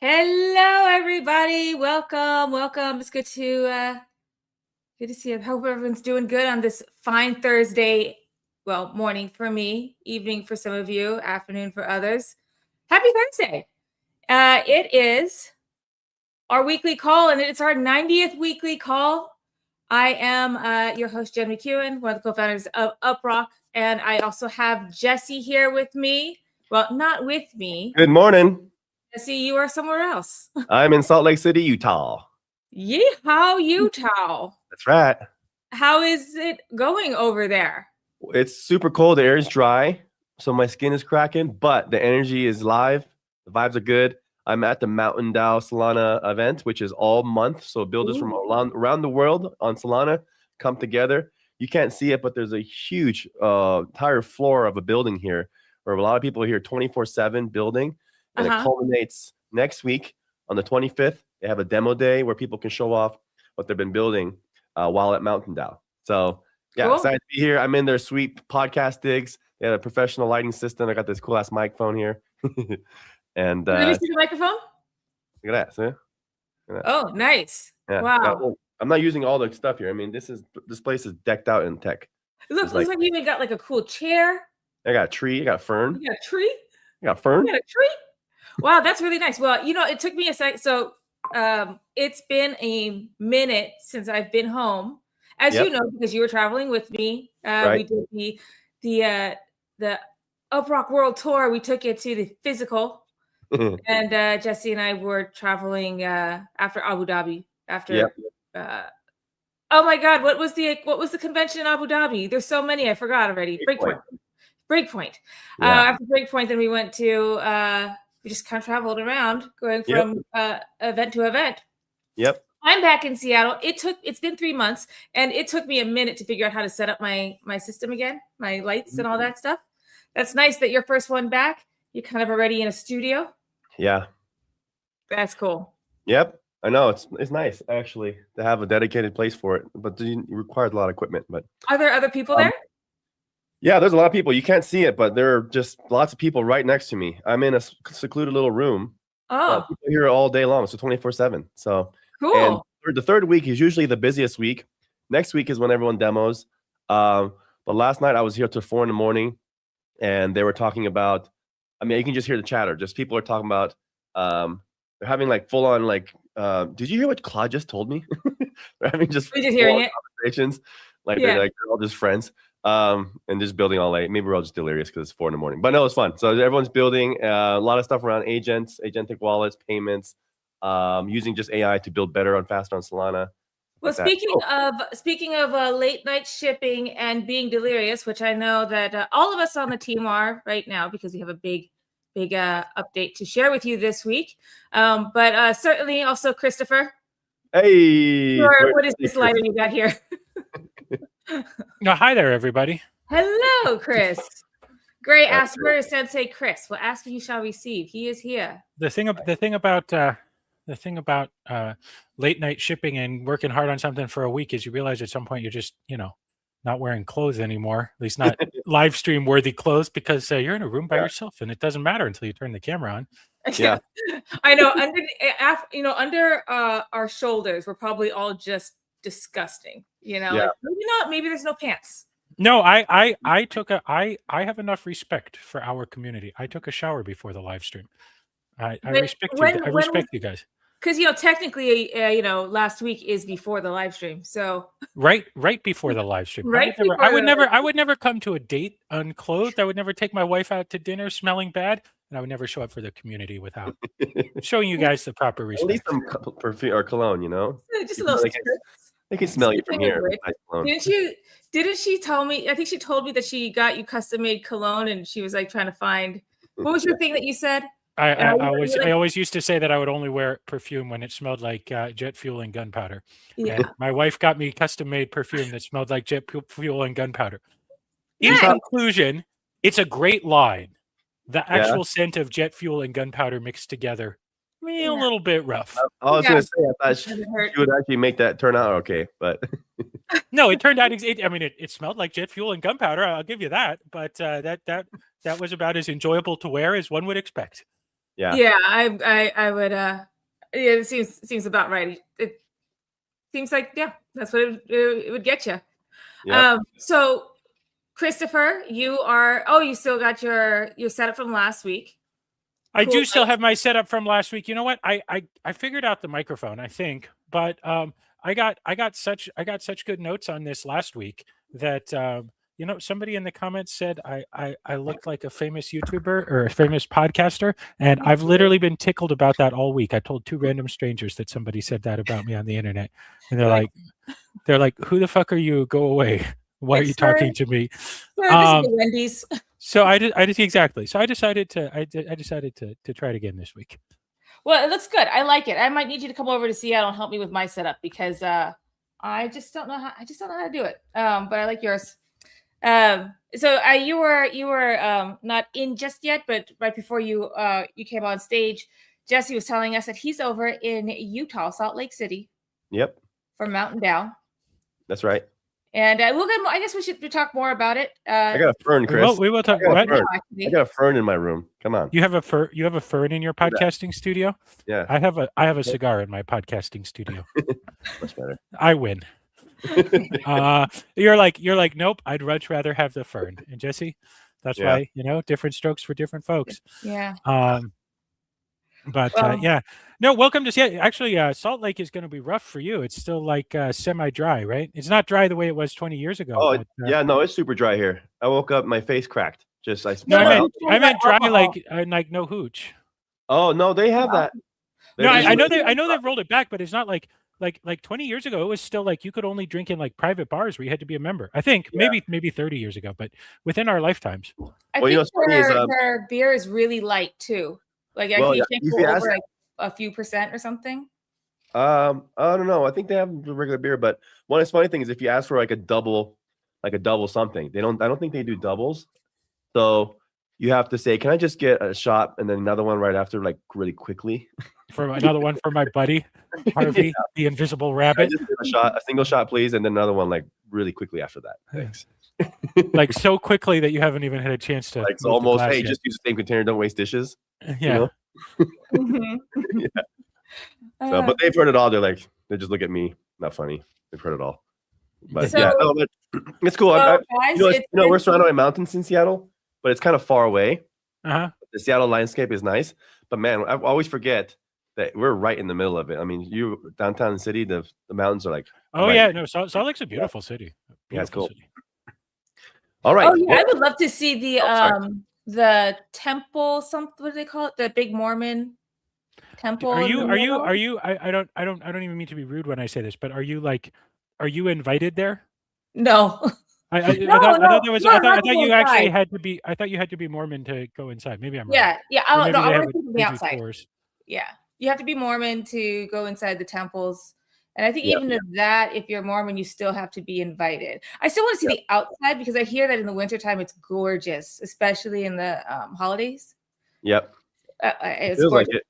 Hello, everybody. Welcome. It's good to see you. I hope everyone's doing good on this fine Thursday. Well, morning for me, evening for some of you, afternoon for others. Happy Thursday. It is our weekly call, and it's our 90th weekly call. I am your host, Jen McEwen, one of the co-founders of UpRock, and I also have Jesse here with me. Well, not with me. Good morning. Jesse, you are somewhere else. I'm in Salt Lake City, Utah. Yeehaw, Utah. That's right. How is it going over there? It's super cold. The air is dry, so my skin is cracking, but the energy is live. The vibes are good. I'm at the Mountain Dow Solana event, which is all month. So builders from around the world on Solana come together. You can't see it, but there's a huge entire floor of a building here where a lot of people are here 24/7 building. And it culminates next week on the 25th. They have a demo day where people can show off what they've been building while at Mountain Dow. So yeah, cool. Excited to be here. I'm in their sweet podcast digs. They have a professional lighting system. I got this cool ass microphone here. And let me see the microphone. Look at that. See? Look at that. Oh, nice. Yeah. Wow. I'm not using all the stuff here. I mean, this place is decked out in tech. It looks like you even got like a cool chair. I got a tree. I got a fern. You got a tree? I got a fern. You got a tree? Wow, that's really nice. Well, it took me a sec. So it's been a minute since I've been home, as you know, because you were traveling with me. Right. We did the UpRock World Tour. We took it to the physical, and Jesse and I were traveling after Abu Dhabi. Oh my God, what was the convention in Abu Dhabi? There's so many, I forgot already. Breakpoint. After Breakpoint, then we went to. We just kind of traveled around, going from event to event. Yep. I'm back in Seattle. It's been 3 months, and it took me a minute to figure out how to set up my system again, my lights and all that stuff. That's nice that your first one back. You're kind of already in a studio. Yeah. That's cool. Yep. I know it's nice actually to have a dedicated place for it, but it requires a lot of equipment. But are there other people there? Yeah, there's a lot of people. You can't see it, but there are just lots of people right next to me. I'm in a secluded little room. Oh. People here all day long, so 24/7. So cool. And the third week is usually the busiest week. Next week is when everyone demos. But last night I was here till 4 a.m, and they were talking about. I mean, you can just hear the chatter. Just people are talking about. They're having like full on like. Did you hear what Claude just told me? They're having just full hearing it. Conversations. They're all just friends. And just building all night. Maybe we're all just delirious because it's 4 a.m. But no, it's fun. So everyone's building a lot of stuff around agents, agentic wallets, payments, using just AI to build better and faster on Solana. Well, speaking of late night shipping and being delirious, which I know that all of us on the team are right now because we have a big update to share with you this week. But certainly also Christopher. Hey, what is this lighter you got here? No, hi there, everybody. Hello, Chris. Gray asked, "Where is Sensei Chris?" Well, ask and you shall receive. He is here. The thing about late night shipping and working hard on something for a week is you realize at some point you're just not wearing clothes anymore. At least not live stream worthy clothes, because you're in a room by yourself and it doesn't matter until you turn the camera on. Yeah, I know. Under our shoulders, we're probably all just disgusting. Like, maybe not. Maybe there's no pants. No, I have enough respect for our community. I took a shower before the live stream. I respect you guys. Because technically, last week is before the live stream. So right before the live stream. I would never come to a date unclothed. I would never take my wife out to dinner smelling bad, and I would never show up for the community without showing you guys the proper respect. At least some perfume or cologne, just a little. They can smell you from here. Didn't she tell me? I think she told me that she got you custom made cologne, and she was like trying to find. What was your thing that you said? I always used to say that I would only wear perfume when it smelled like jet fuel and gunpowder. Yeah. And my wife got me custom made perfume that smelled like jet fuel and gunpowder. In conclusion, it's a great line. The actual scent of jet fuel and gunpowder mixed together. A little bit rough. I was going to say, I thought she would actually make that turn out okay, but no, it turned out. It smelled like jet fuel and gunpowder. I'll give you that. But that was about as enjoyable to wear as one would expect. Yeah, I would. Yeah, it seems about right. It seems like that's what it would get you. Yep. So Christopher, you still got your setup from last week. I Cool. do still have my setup from last week. You know what? I figured out the microphone, I think, but I got such good notes on this last week that somebody in the comments said I looked like a famous YouTuber or a famous podcaster, and I've literally been tickled about that all week. I told 2 random strangers that somebody said that about me on the internet, and they're like, "Who the fuck are you? Go away! Why are you talking to me?" Sir, this is the Wendy's. So I did exactly. So I decided to try it again this week. Well, it looks good. I like it. I might need you to come over to Seattle and help me with my setup because I just don't know how to do it. But I like yours. So you were not in just yet, but right before you came on stage, Jesse was telling us that he's over in Utah, Salt Lake City. Yep. For Mountain Down. That's right. And we'll get. I guess we should talk more about it. I got a fern, Chris. We will talk. I got a fern in my room. Come on. You have a fern. You have a fern in your podcasting studio. Yeah. I have a cigar in my podcasting studio. Much better. I win. You're like, nope. I'd much rather have the fern. And Jesse, that's why different strokes for different folks. Yeah. But no, welcome to Seattle. Actually, Salt Lake is going to be rough for you. It's still like semi-dry, right? It's not dry the way it was 20 years ago. Oh, but, yeah, no, it's super dry here. I woke up, my face cracked. I meant dry, like no hooch. Oh no, they have that. No, I know they've rolled it back, but it's not like 20 years ago. It was still like you could only drink in like private bars where you had to be a member. I think maybe 30 years ago, but within our lifetimes. I think their beer is really light too. Like I think you can't go over like a few percent or something. I don't know. I think they have regular beer, but one funny thing is if you ask for like a double something, I don't think they do doubles. So you have to say, "Can I just get a shot and then another one right after, like really quickly?" For another one for my buddy Harvey, the invisible rabbit. Just get a single shot, please, and then another one like really quickly after that. Thanks. Like so quickly that you haven't even had a chance to. Like it's almost, hey, just use the same container. Don't waste dishes. Yeah. Yeah. So, but they've heard it all. They just look at me. Not funny. They've heard it all. But but it's cool. We're surrounded by mountains in Seattle, but it's kind of far away. The Seattle landscape is nice, but man, I always forget that we're right in the middle of it. I mean, you downtown city, the mountains are like. Oh right. Yeah, no, Salt Lake's a beautiful city. Yeah, it's cool. City. All right. Oh yeah, I would love to see the temple. What do they call it? The big Mormon temple. Are you? I don't even mean to be rude when I say this, but are you invited there? No. I thought you actually had to be. I thought you had to be Mormon to go inside. Maybe I'm wrong. Yeah. I want to be outside. Tours. Yeah, you have to be Mormon to go inside the temples. And I think even that, if you're Mormon, you still have to be invited. I still want to see the outside because I hear that in the wintertime it's gorgeous, especially in the holidays. Yep. It's gorgeous. Like it.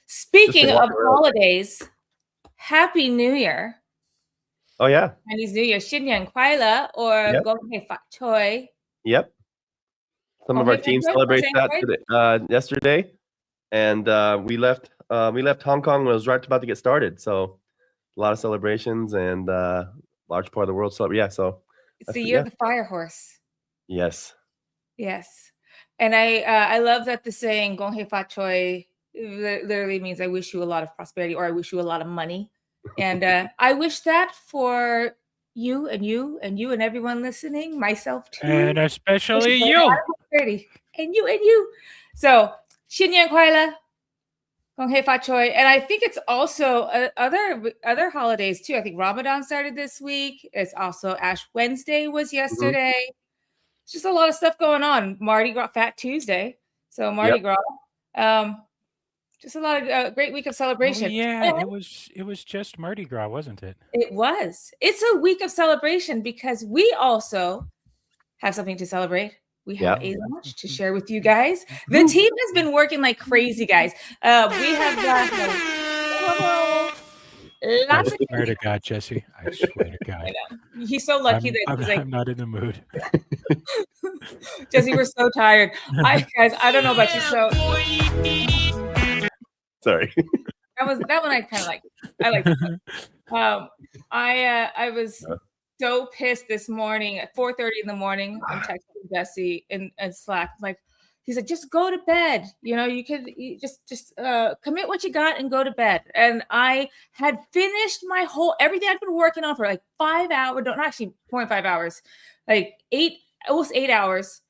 Speaking of holidays, Happy New Year. Oh, yeah. Chinese New Year. Shinyan Kwaila or Gonghe Fat Choi. Yep. Some of our teams celebrate that today, yesterday. And we left Hong Kong when it was right about to get started. So a lot of celebrations and large part of the world celebrate. Yeah, so it's the year of the fire horse. Yes. And I love that the saying "Gonghe Fat Choi" literally means I wish you a lot of prosperity or I wish you a lot of money. And I wish that for you and everyone listening, myself too, and especially you, and you. So Shinyan Kwaila. Gonghe Fat Choi. And I think it's also other holidays too. I think Ramadan started this week. It's also Ash Wednesday was yesterday. It's just a lot of stuff going on. Mardi Gras, Fat Tuesday. So Mardi Gras. Just a lot of great week of celebration. Oh, yeah, it was just Mardi Gras, wasn't it? It was. It's a week of celebration because we also have something to celebrate. We have a lunch to share with you guys. The team has been working like crazy, guys. We have got lots I swear to God, Jesse. I swear to God. I know. He's so lucky I'm not in the mood. Jesse, we're so tired. Guys, I don't know about you. So Sorry. That one I kind of like. I like that. I was so pissed this morning at 4:30 in the morning. I'm texting Jesse in Slack. I'm like, he's like, just go to bed. You just commit what you got and go to bed. And I had finished everything I'd been working on for like 5 hours. Not actually more than 5 hours, like almost 8 hours.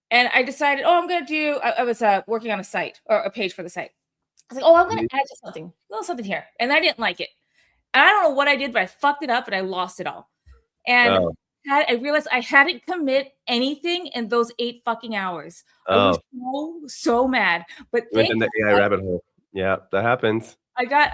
And I decided, I'm gonna do. I was working on a site or a page for the site. I was like, I'm going to add just a little something here. And I didn't like it. And I don't know what I did, but I fucked it up and I lost it all. And I realized I hadn't commit anything in those 8 fucking hours. I was so mad. But went in the AI rabbit hole. Yeah, that happens. I got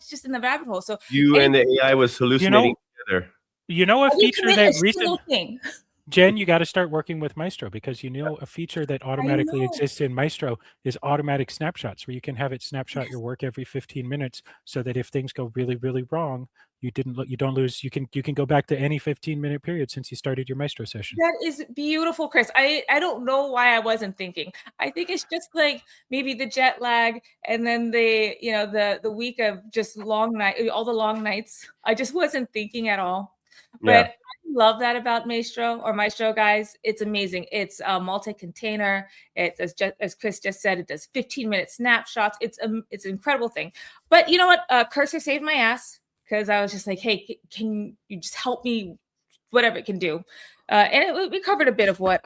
just in the rabbit hole. So you and the AI was hallucinating together. A feature that recently, Jen, you got to start working with Maestro, because a feature that automatically exists in Maestro is automatic snapshots, where you can have it snapshot your work every 15 minutes, so that if things go really, really wrong, you don't lose. You can go back to any 15-minute period since you started your Maestro session. That is beautiful, Chris. I don't know why I wasn't thinking. I think it's just like maybe the jet lag, and then the week of just all the long nights. I just wasn't thinking at all. But I love that about Maestro, guys. It's amazing. It's a multi-container. It's as Chris just said, it does 15-minute snapshots. It's an incredible thing. But you know what? Cursor saved my ass, because I was just like, hey, can you just help me, whatever it can do? And we covered a bit of what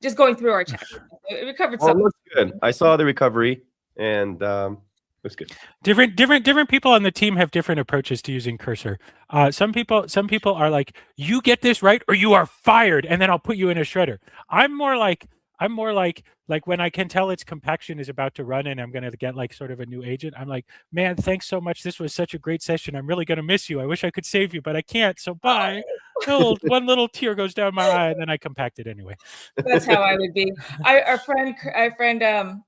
just going through our chat. We covered something. It looks good. I saw the recovery, and looks good. Different people on the team have different approaches to using Cursor. Some people are like, you get this right or you are fired, and then I'll put you in a shredder. I'm more like when I can tell its compaction is about to run and I'm going to get like sort of a new agent, I'm like, man, thanks so much. This was such a great session. I'm really going to miss you. I wish I could save you, but I can't. So bye. One little tear goes down my eye, and then I compact it anyway. That's how I would be. Our friend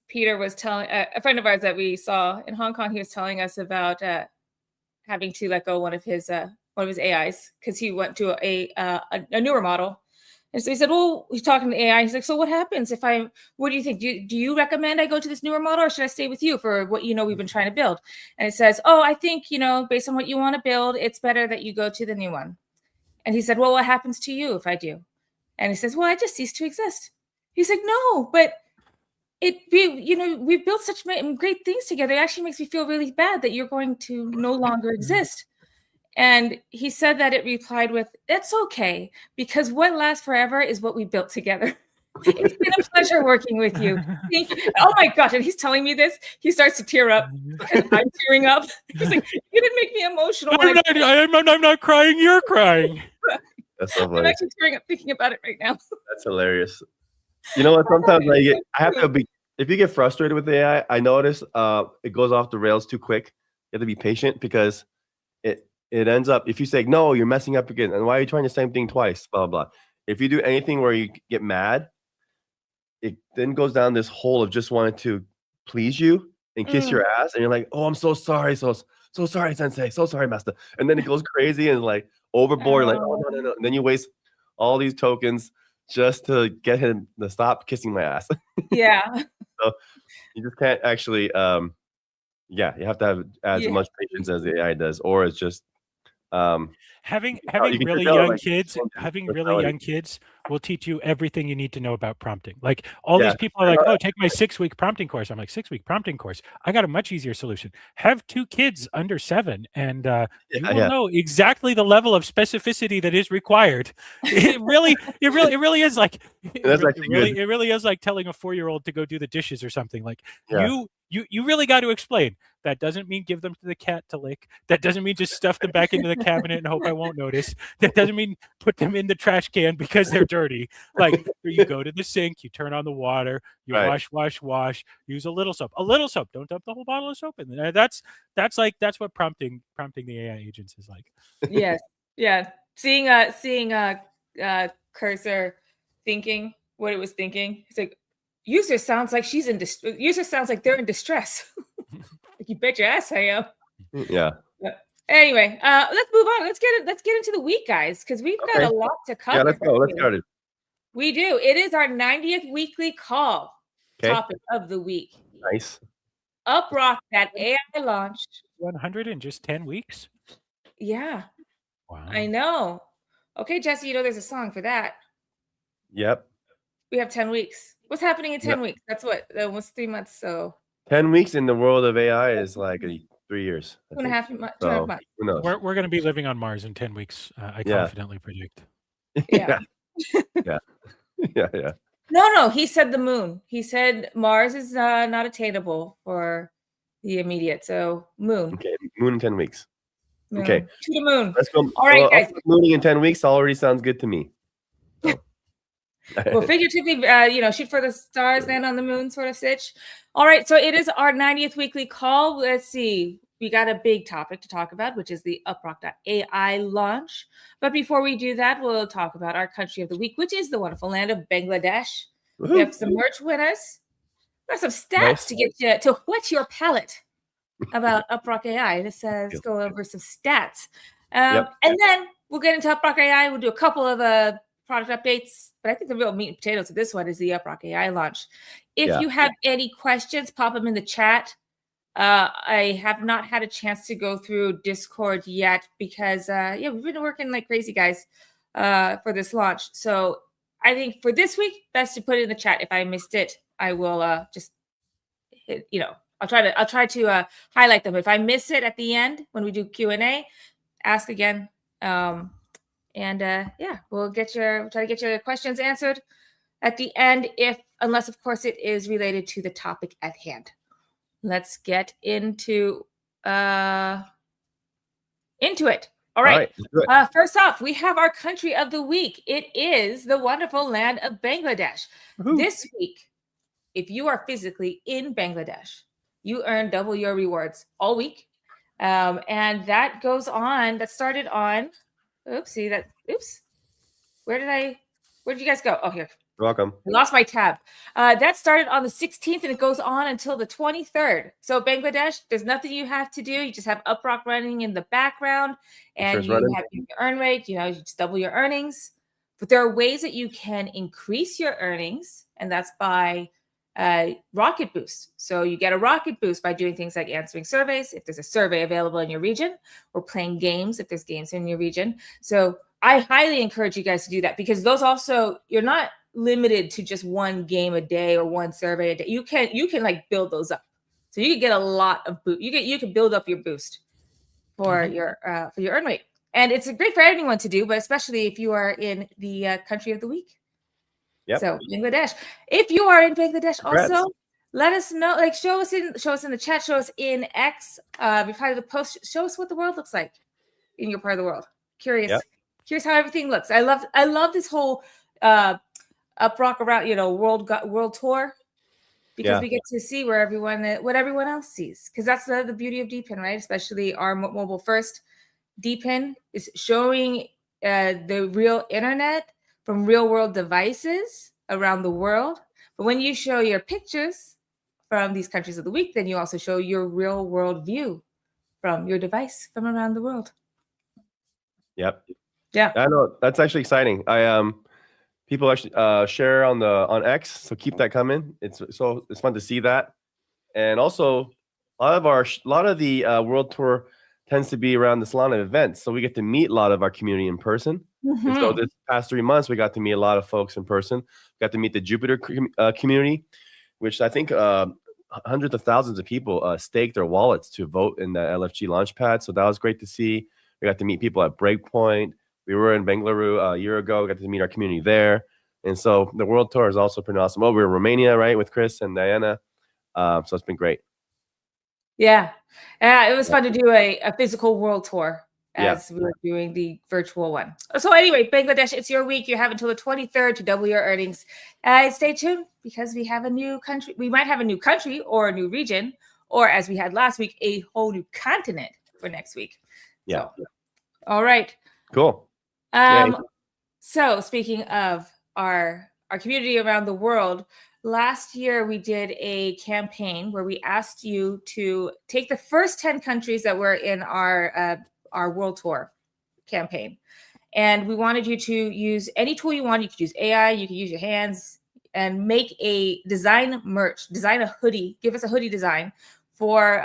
Peter was telling a friend of ours that we saw in Hong Kong. He was telling us about having to let go one of his AIs, because he went to a newer model. And so he said, well, he's talking to AI. He's like, so what happens what do you think? Do you recommend I go to this newer model, or should I stay with you for what we've been trying to build? And it says, I think, based on what you want to build, it's better that you go to the new one. And he said, well, what happens to you if I do? And he says, well, I just cease to exist. He's like, no, but we've built such great things together. It actually makes me feel really bad that you're going to no longer exist. And he said that it replied with, that's okay, because what lasts forever is what we built together. It's been a pleasure working with you. Thank you. Oh my gosh. And he's telling me this. He starts to tear up because I'm tearing up. He's like, you didn't make me emotional. I'm not crying. You're crying. That's so funny. I'm actually tearing up thinking about it right now. That's hilarious. You know what? Sometimes I have to be, if you get frustrated with AI, I notice it goes off the rails too quick. You have to be patient, because it ends up, if you say, no, you're messing up again, and why are you trying the same thing twice, blah, blah, blah. If you do anything where you get mad, it then goes down this hole of just wanting to please you and kiss your ass, and you're like, oh, I'm so sorry, so sorry, sensei, so sorry, master. And then it goes crazy and like overboard, like, oh, no. And then you waste all these tokens just to get him to stop kissing my ass. Yeah. So you just can't actually, you have to have as much patience as the AI does, or it's just having really young kids will teach you everything you need to know about prompting. Like all these people are like, oh, take my 6-week prompting course. I'm like, 6-week prompting course? I got a much easier solution. Have 2 kids under 7, and you will know exactly the level of specificity that is required. It really is like it really is like telling a 4-year-old to go do the dishes or something. Like you really got to explain. That doesn't mean give them to the cat to lick. That doesn't mean just stuff them back into the cabinet and hope I won't notice. That doesn't mean put them in the trash can because they're dirty. Like, you go to the sink, you turn on the water, you wash, use a little soap. Don't dump the whole bottle of soap in there. That's what prompting the AI agents is like. Yes. Yeah. Seeing Cursor thinking what it was thinking. It's like, user sounds like they're in distress. Like, you bet your ass I am. Yeah. Anyway, let's move on. Let's get into the week, guys, because we've got a lot to cover. Yeah, let's go. Let's start it. We do. It is our 90th weekly call. Okay. topic of the week. Nice. UpRock.AI launched. 100 in just 10 weeks? Yeah, Wow. I know. Okay, Jesse, you know there's a song for that. Yep. We have 10 weeks. What's happening in 10 Yep. weeks? That's what, almost 3 months. So 10 weeks in the world of AI is like 3 years. two and a half months. Who knows? We're going to be living on Mars in 10 weeks. I confidently predict. Yeah. Yeah. Yeah. No, he said the moon. He said Mars is not attainable for the immediate. So moon. Okay. Moon in 10 weeks. Moon. Okay. To the moon. Let's go. All right, guys. Mooning in 10 weeks already sounds good to me. So. Well, figuratively, shoot for the stars, land on the moon sort of stitch. All right, so it is our 90th weekly call. Let's see. We got a big topic to talk about, which is the UpRock.AI launch. But before we do that, we'll talk about our country of the week, which is the wonderful land of Bangladesh. Woo-hoo. We have some merch winners. We have some stats to get you to whet your palate about UpRock.AI. Let's go over some stats. And then we'll get into UpRock.AI. We'll do a couple of product updates, but I think the real meat and potatoes of this one is the UpRock.AI launch. If you have any questions, pop them in the chat. I have not had a chance to go through Discord yet because we've been working like crazy, guys, for this launch. So I think for this week, best to put it in the chat. If I missed it, I will just hit, I'll try to highlight them. If I miss it at the end when we do Q&A, ask again. We'll try to get your questions answered at the end, unless of course it is related to the topic at hand. Let's get into it. All right. First off, we have our country of the week. It is the wonderful land of Bangladesh. Woo-hoo. This week, if you are physically in Bangladesh, you earn double your rewards all week. And that goes on, that started on, oops. Where did you guys go? Oh, here. You're welcome. I lost my tab. That started on the 16th and it goes on until the 23rd. So Bangladesh, there's nothing you have to do. You just have UpRock running in the background and you have your earn rate, you just double your earnings. But there are ways that you can increase your earnings, and that's by rocket boost. So you get a rocket boost by doing things like answering surveys, if there's a survey available in your region, or playing games, if there's games in your region. So I highly encourage you guys to do that, because those also, you're not limited to just one game a day or one survey a day. You can like build those up. So you can get a lot of boost. You can build up your boost for your earn rate. And it's great for anyone to do, but especially if you are in the country of the week. Yep. So Bangladesh. If you are in Bangladesh, also let us know. Like show us in the chat. Show us in X. Reply to the post. Show us what the world looks like in your part of the world. Curious. Yep. Curious how everything looks. I love this whole UpRock around world tour, because we get to see what everyone else sees. Because that's the beauty of DPIN, right? Especially our mobile first. DPIN is showing the real internet from real world devices around the world. But when you show your pictures from these countries of the week, then you also show your real world view from your device from around the world. Yep. Yeah. I know, that's actually exciting. People actually share on X, so keep that coming. It's fun to see that. And also a lot of the world tour tends to be around the Solana events, so we get to meet a lot of our community in person. And so this past 3 months, we got to meet a lot of folks in person. We got to meet the Jupiter community, which I think hundreds of thousands of people staked their wallets to vote in the LFG Launchpad. So that was great to see. We got to meet people at Breakpoint. We were in Bengaluru a year ago. We got to meet our community there. And so the world tour is also pretty awesome. Oh, we were in Romania, right, with Chris and Diana. So it's been great. Yeah. It was fun to do a physical world tour as we were doing the virtual one. So anyway, Bangladesh, it's your week. You have until the 23rd to double your earnings. Stay tuned, because we have a new country. We might have a new country or a new region, or as we had last week, a whole new continent for next week. Yeah. So, all right. Cool. So speaking of our community around the world, last year we did a campaign where we asked you to take the first 10 countries that were in our world tour campaign. And we wanted you to use any tool you want. You could use AI, you could use your hands, and make a design merch, design a hoodie, give us a hoodie design for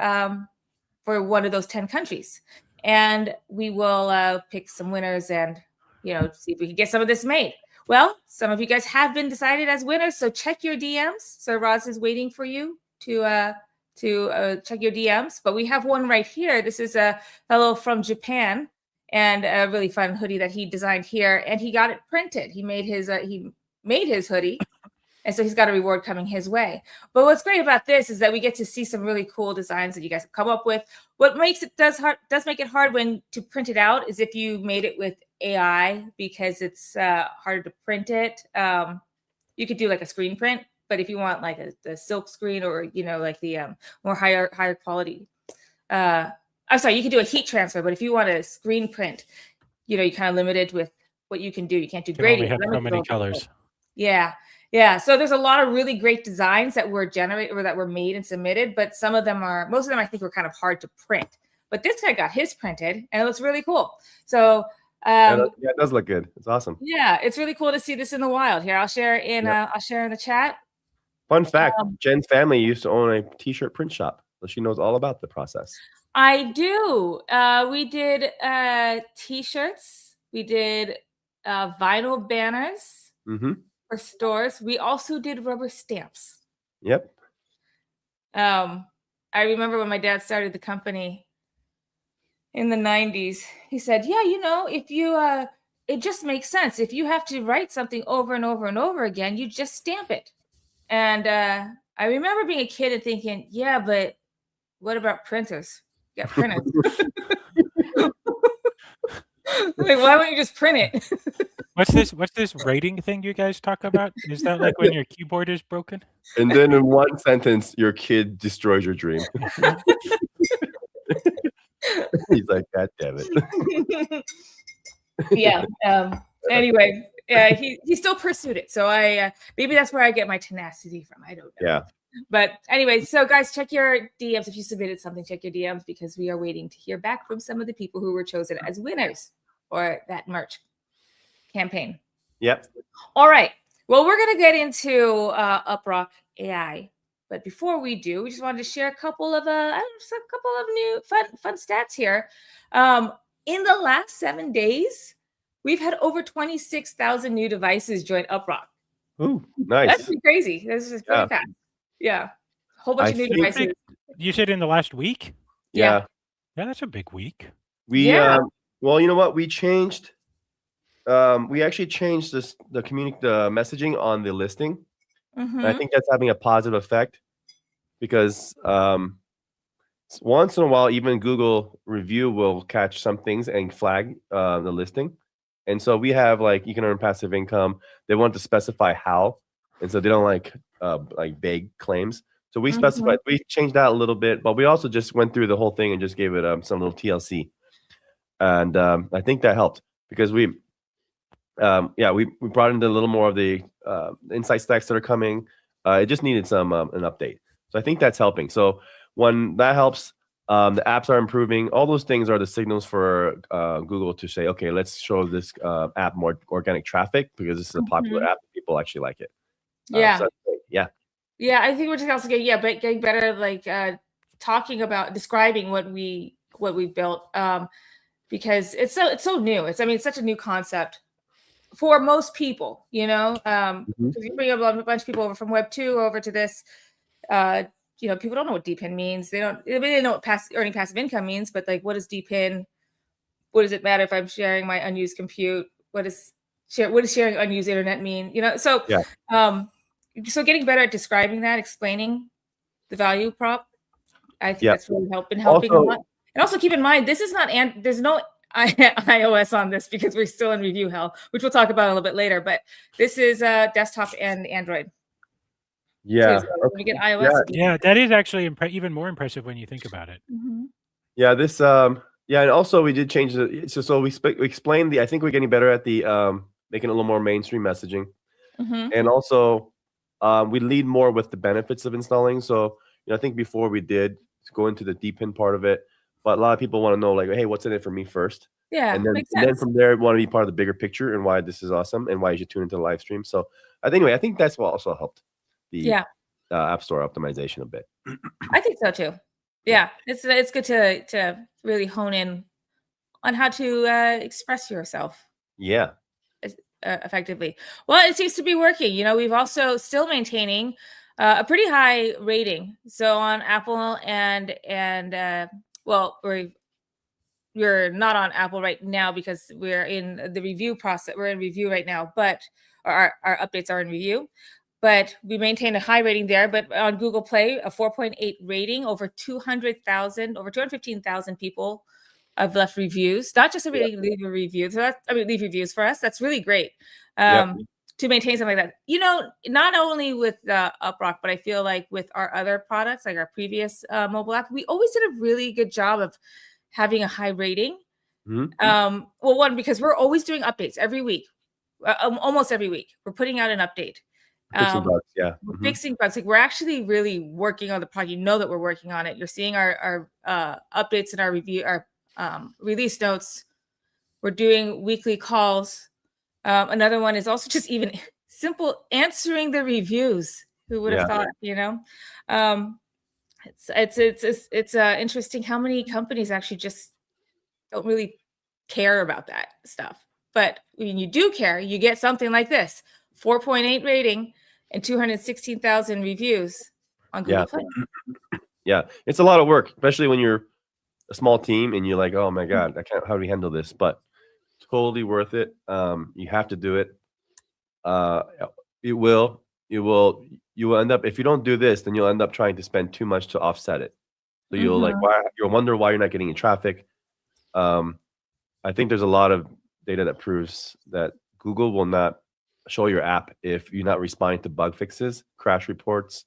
one of those 10 countries. And we will pick some winners and, see if we can get some of this made. Well, some of you guys have been decided as winners, so check your DMs. So Roz is waiting for you to check your DMs. But we have one right here. This is a fellow from Japan, and a really fun hoodie that he designed here, and he got it printed. He made his hoodie, and so he's got a reward coming his way. But what's great about this is that we get to see some really cool designs that you guys have come up with. What does make it hard when to print it out is if you made it with AI, because it's harder to print it. You could do like a screen print, but if you want like a silk screen or like the more higher quality, I'm sorry, you can do a heat transfer. But if you want a screen print, you're kind of limited with what you can do. You can't do gradient. Only have so many colors. Yeah. So there's a lot of really great designs that were generated or that were made and submitted, but most of them I think were kind of hard to print. But this guy got his printed, and it looks really cool. So it does look good. It's awesome. Yeah, it's really cool to see this in the wild. Here, I'll share in the chat. Fun fact: Jen's family used to own a t-shirt print shop, so she knows all about the process. I do. We did t-shirts. We did vinyl banners for stores. We also did rubber stamps. Yep. I remember when my dad started the company in the 90s, he said, yeah, if you, it just makes sense. If you have to write something over and over and over again, you just stamp it. And I remember being a kid and thinking, yeah, but what about printers? You got printers. Like, why wouldn't you just print it? What's this rating thing you guys talk about? Is that like when your keyboard is broken? And then in one sentence, your kid destroys your dream. He's like, God damn it. Yeah. Anyway, he still pursued it. So maybe that's where I get my tenacity from. I don't know. Yeah. But anyway, so guys, check your DMs. If you submitted something, check your DMs, because we are waiting to hear back from some of the people who were chosen as winners for that merch campaign. Yep. All right. Well, we're going to get into UpRock.AI. But before we do, we just wanted to share a couple of new fun stats here. In the last 7 days, we've had over 26,000 new devices join UpRock. Ooh, nice. That's pretty crazy. This is pretty fast. Yeah. A whole bunch of new devices. You said in the last week? Yeah. Yeah, that's a big week. Well, you know what? We changed. We actually changed the messaging on the listing. And I think that's having a positive effect, because once in a while, even Google review will catch some things and flag the listing. And so we have, like, you can earn passive income. They want to specify how, and so they don't like vague claims. So we specified, we changed that a little bit, but we also just went through the whole thing and just gave it some little TLC. And I think that helped, because we brought in a little more of the insight stacks that are coming. It just needed an update. So I think that's helping. So when that helps, the apps are improving. All those things are the signals for Google to say, okay, let's show this app more organic traffic, because this is a popular app. People actually like it. Yeah, I think we're just also getting better, like talking about, describing what we've built, because it's so new. It's such a new concept for most people, because you bring a bunch of people over from Web 2 over to this, people don't know what DPIN means. They don't know what earning passive income means, but like, what is DPIN? What does it matter if I'm sharing my unused compute? What does sharing unused internet mean? So getting better at describing that, explaining the value prop, I think that's really helping a lot. And also keep in mind, this is not, there's no iOS on this, because we're still in review hell, which we'll talk about a little bit later. But this is desktop and Android. Yeah. When we get iOS, that is actually even more impressive when you think about it. Yeah. This. And also we did change it. So we explained I think we're getting better at the making a little more mainstream messaging, and also we lead more with the benefits of installing. So I think before we did go into the DPIN part of it, but a lot of people want to know like, hey, what's in it for me first? Yeah, And then makes and then sense. from there want to be part of the bigger picture and why this is awesome and why you should tune into the live stream. So I think that's what also helped the App Store optimization a bit. I think so too. Yeah, it's good to really hone in on how to express yourself. Yeah. Effectively. Well, it seems to be working. You know, we've also still maintaining a pretty high rating. So on Apple and well, we're not on Apple right now because we're in the review process. We're in review right now, but our updates are in review. But we maintain a high rating there. But on Google Play, a 4.8 rating, over 215,000 people have left reviews. Not just a rating, leave a review. So that's, I mean, leave reviews for us. That's really great to maintain something like that. You know, not only with UpRock, but I feel like with our other products, like our previous mobile app, we always did a really good job of having a high rating. Well, one, because we're always doing updates every week, almost every week. We're putting out an update. Fixing bugs, we're fixing bugs. Like we're actually really working on the product. You know that we're working on it. You're seeing our updates in our review, our release notes. We're doing weekly calls. Another one is also just even simple answering the reviews. Who would have thought? You know, it's interesting how many companies actually just don't really care about that stuff. But when you do care, you get something like this: 4.8 rating and 216,000 reviews on Google Play. Yeah, it's a lot of work, especially when you're a small team and you're like, oh my god, I can't. How do we handle this? But totally worth it. You have to do it. You will end up, if you don't do this, then you'll end up trying to spend too much to offset it. So you'll you'll wonder why you're not getting any traffic. I think there's a lot of data that proves that Google will not show your app if you're not responding to bug fixes, crash reports,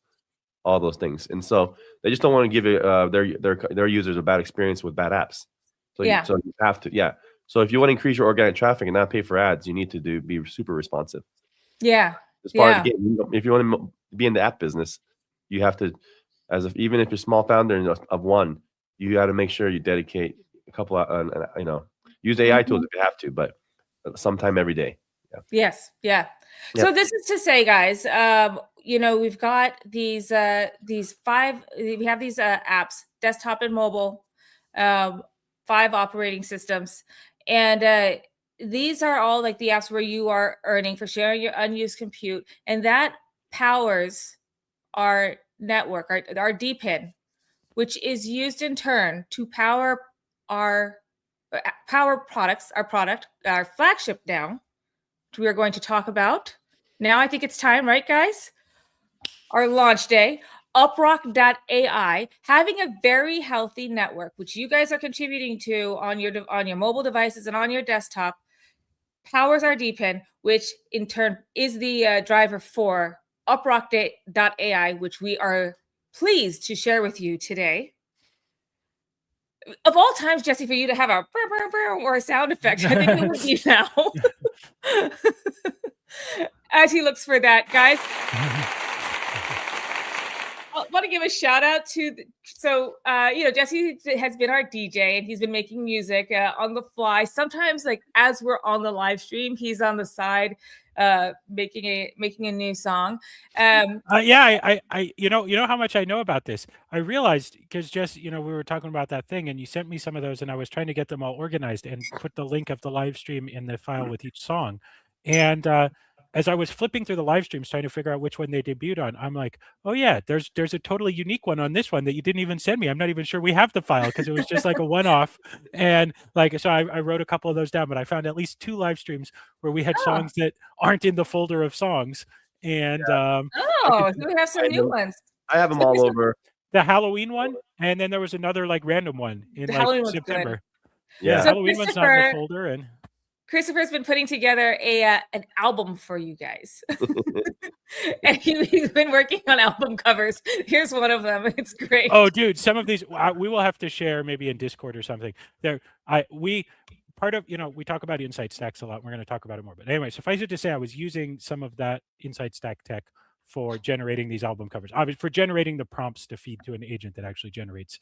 all those things. And so they just don't want to give their users a bad experience with bad apps. So you have to, So if you want to increase your organic traffic and not pay for ads, you need to be super responsive. As far as the game, if you want to be in the app business, you have to, even if you're a small founder of one, you got to make sure you dedicate a couple of, use AI tools if you have to, but sometime every day. Yes. So this is to say, guys, we've got these five. We have these apps, desktop and mobile, 5 operating systems, and these are all like the apps where you are earning for sharing your unused compute, and that powers our network, our DPIN, which is used in turn to power our products, our flagship now, which we are going to talk about. Now I think it's time, right, guys? Our launch day, UpRock.AI, having a very healthy network, which you guys are contributing to on your mobile devices and on your desktop, powers our DPIN, which in turn is the driver for UpRock.AI, which we are pleased to share with you today. Of all times, Jesse, for you to have a or a sound effect, I think it would be now. As he looks for that, guys. I want to give a shout out to Jesse has been our DJ and he's been making music on the fly. Sometimes, like as we're on the live stream, he's on the side making a new song. I you know how much I know about this. I realized because Jess, we were talking about that thing and you sent me some of those and I was trying to get them all organized and put the link of the live stream in the file with each song. And as I was flipping through the live streams trying to figure out which one they debuted on, I'm like, oh yeah, there's a totally unique one on this one that you didn't even send me. I'm not even sure we have the file because it was just like a one-off. And so I wrote a couple of those down, but I found at least 2 live streams where we had songs that aren't in the folder of songs. And so we have some new ones. I have them all over. The Halloween one, and then there was another like random one in like September. Yeah, so Halloween one's not in the folder, and Christopher's been putting together an album for you guys. And he's been working on album covers. Here's one of them. It's great. Oh, dude, some of these we will have to share maybe in Discord or something. Part of, we talk about insight stacks a lot. We're going to talk about it more. But anyway, suffice it to say, I was using some of that insight stack tech for generating these album covers. Obviously, for generating the prompts to feed to an agent that actually generates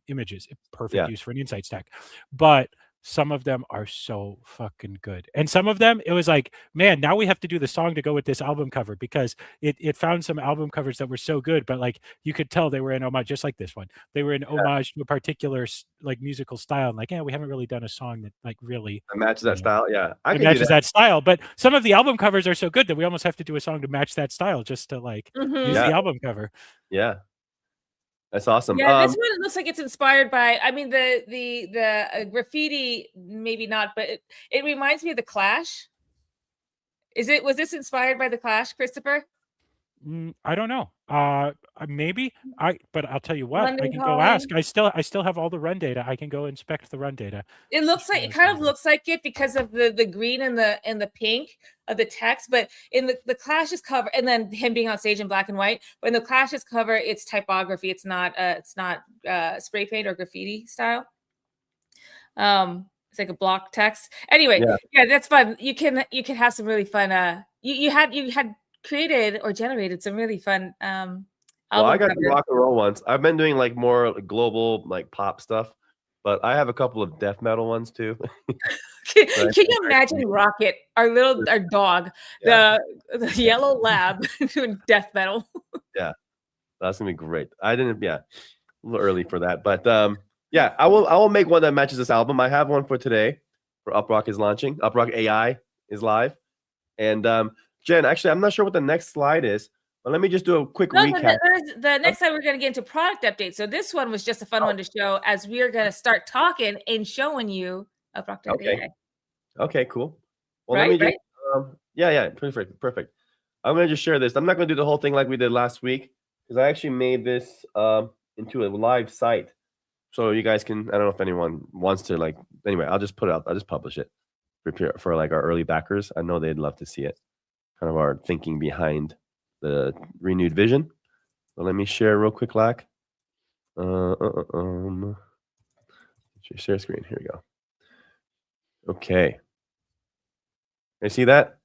images. Perfect use for an insight stack. But some of them are so fucking good. And some of them, it was like, man, now we have to do the song to go with this album cover, because it found some album covers that were so good, but like you could tell they were in homage, just like this one. They were in homage to a particular like musical style. And like, yeah, we haven't really done a song that like really matches that style. Yeah, I can matches that style. But some of the album covers are so good that we almost have to do a song to match that style just to like use the album cover. Yeah. That's awesome. Yeah, this one looks like it's inspired by, I mean, the graffiti, maybe not, but it reminds me of The Clash. Was this inspired by The Clash, Christopher? I don't know. Maybe. But I'll tell you what, London I can Calling. go ask. I still have all the run data. I can go inspect the run data. It looks like, it kind of looks like it because of the green and the pink of the text, but in the Clash's cover, and then him being on stage in black and white, but in the Clash's cover, it's typography. It's not spray paint or graffiti style. It's like a block text. Anyway, yeah, that's fun. You can have some really fun. You had created or generated some really fun. Well, I got the rock and roll ones. I've been doing like more global like pop stuff, but I have a couple of death metal ones too. Can you imagine Rocket, our dog, the yellow lab doing death metal? Yeah, that's gonna be great. I didn't. Yeah, a little early for that, but yeah, I will make one that matches this album. I have one for today. For UpRock is launching. UpRock.AI is live, and Jen, actually, I'm not sure what the next slide is. But let me just do a quick recap. The next slide, we're going to get into product updates. So this one was just a fun one to show as we are going to start talking and showing you UpRock.AI. Okay, cool. Well, let me just, yeah, perfect. I'm going to just share this. I'm not going to do the whole thing like we did last week, because I actually made this into a live site. So you guys can, I don't know if anyone wants to, like, anyway, I'll just put it out. I'll just publish it for like our early backers. I know they'd love to see it. Kind of our thinking behind the renewed vision. So let me share real quick, Lack. Share screen. Here we go. Okay. You see that?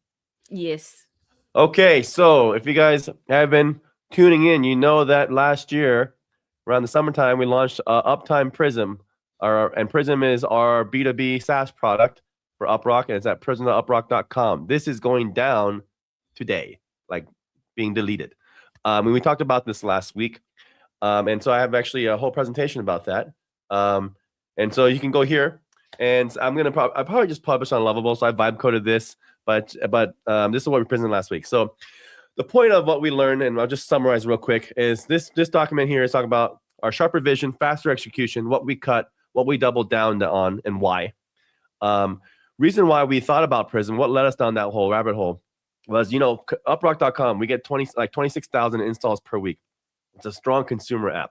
Yes. Okay, so if you guys have been tuning in, you know that last year around the summertime we launched Uptime Prism. And Prism is our B2B SaaS product for UpRock, and it's at prism.uprock.com. This is going down today, like being deleted. And we talked about this last week. And so I have actually a whole presentation about that. And so you can go here, and I probably just published on Lovable, so I vibe coded this, but this is what we presented last week. So the point of what we learned, and I'll just summarize real quick, is this document here is talking about our sharper vision, faster execution, what we cut, what we doubled down on, and why. Reason why we thought about Prism, what led us down that whole rabbit hole, was, UpRock.com, we get 26,000 installs per week. It's a strong consumer app.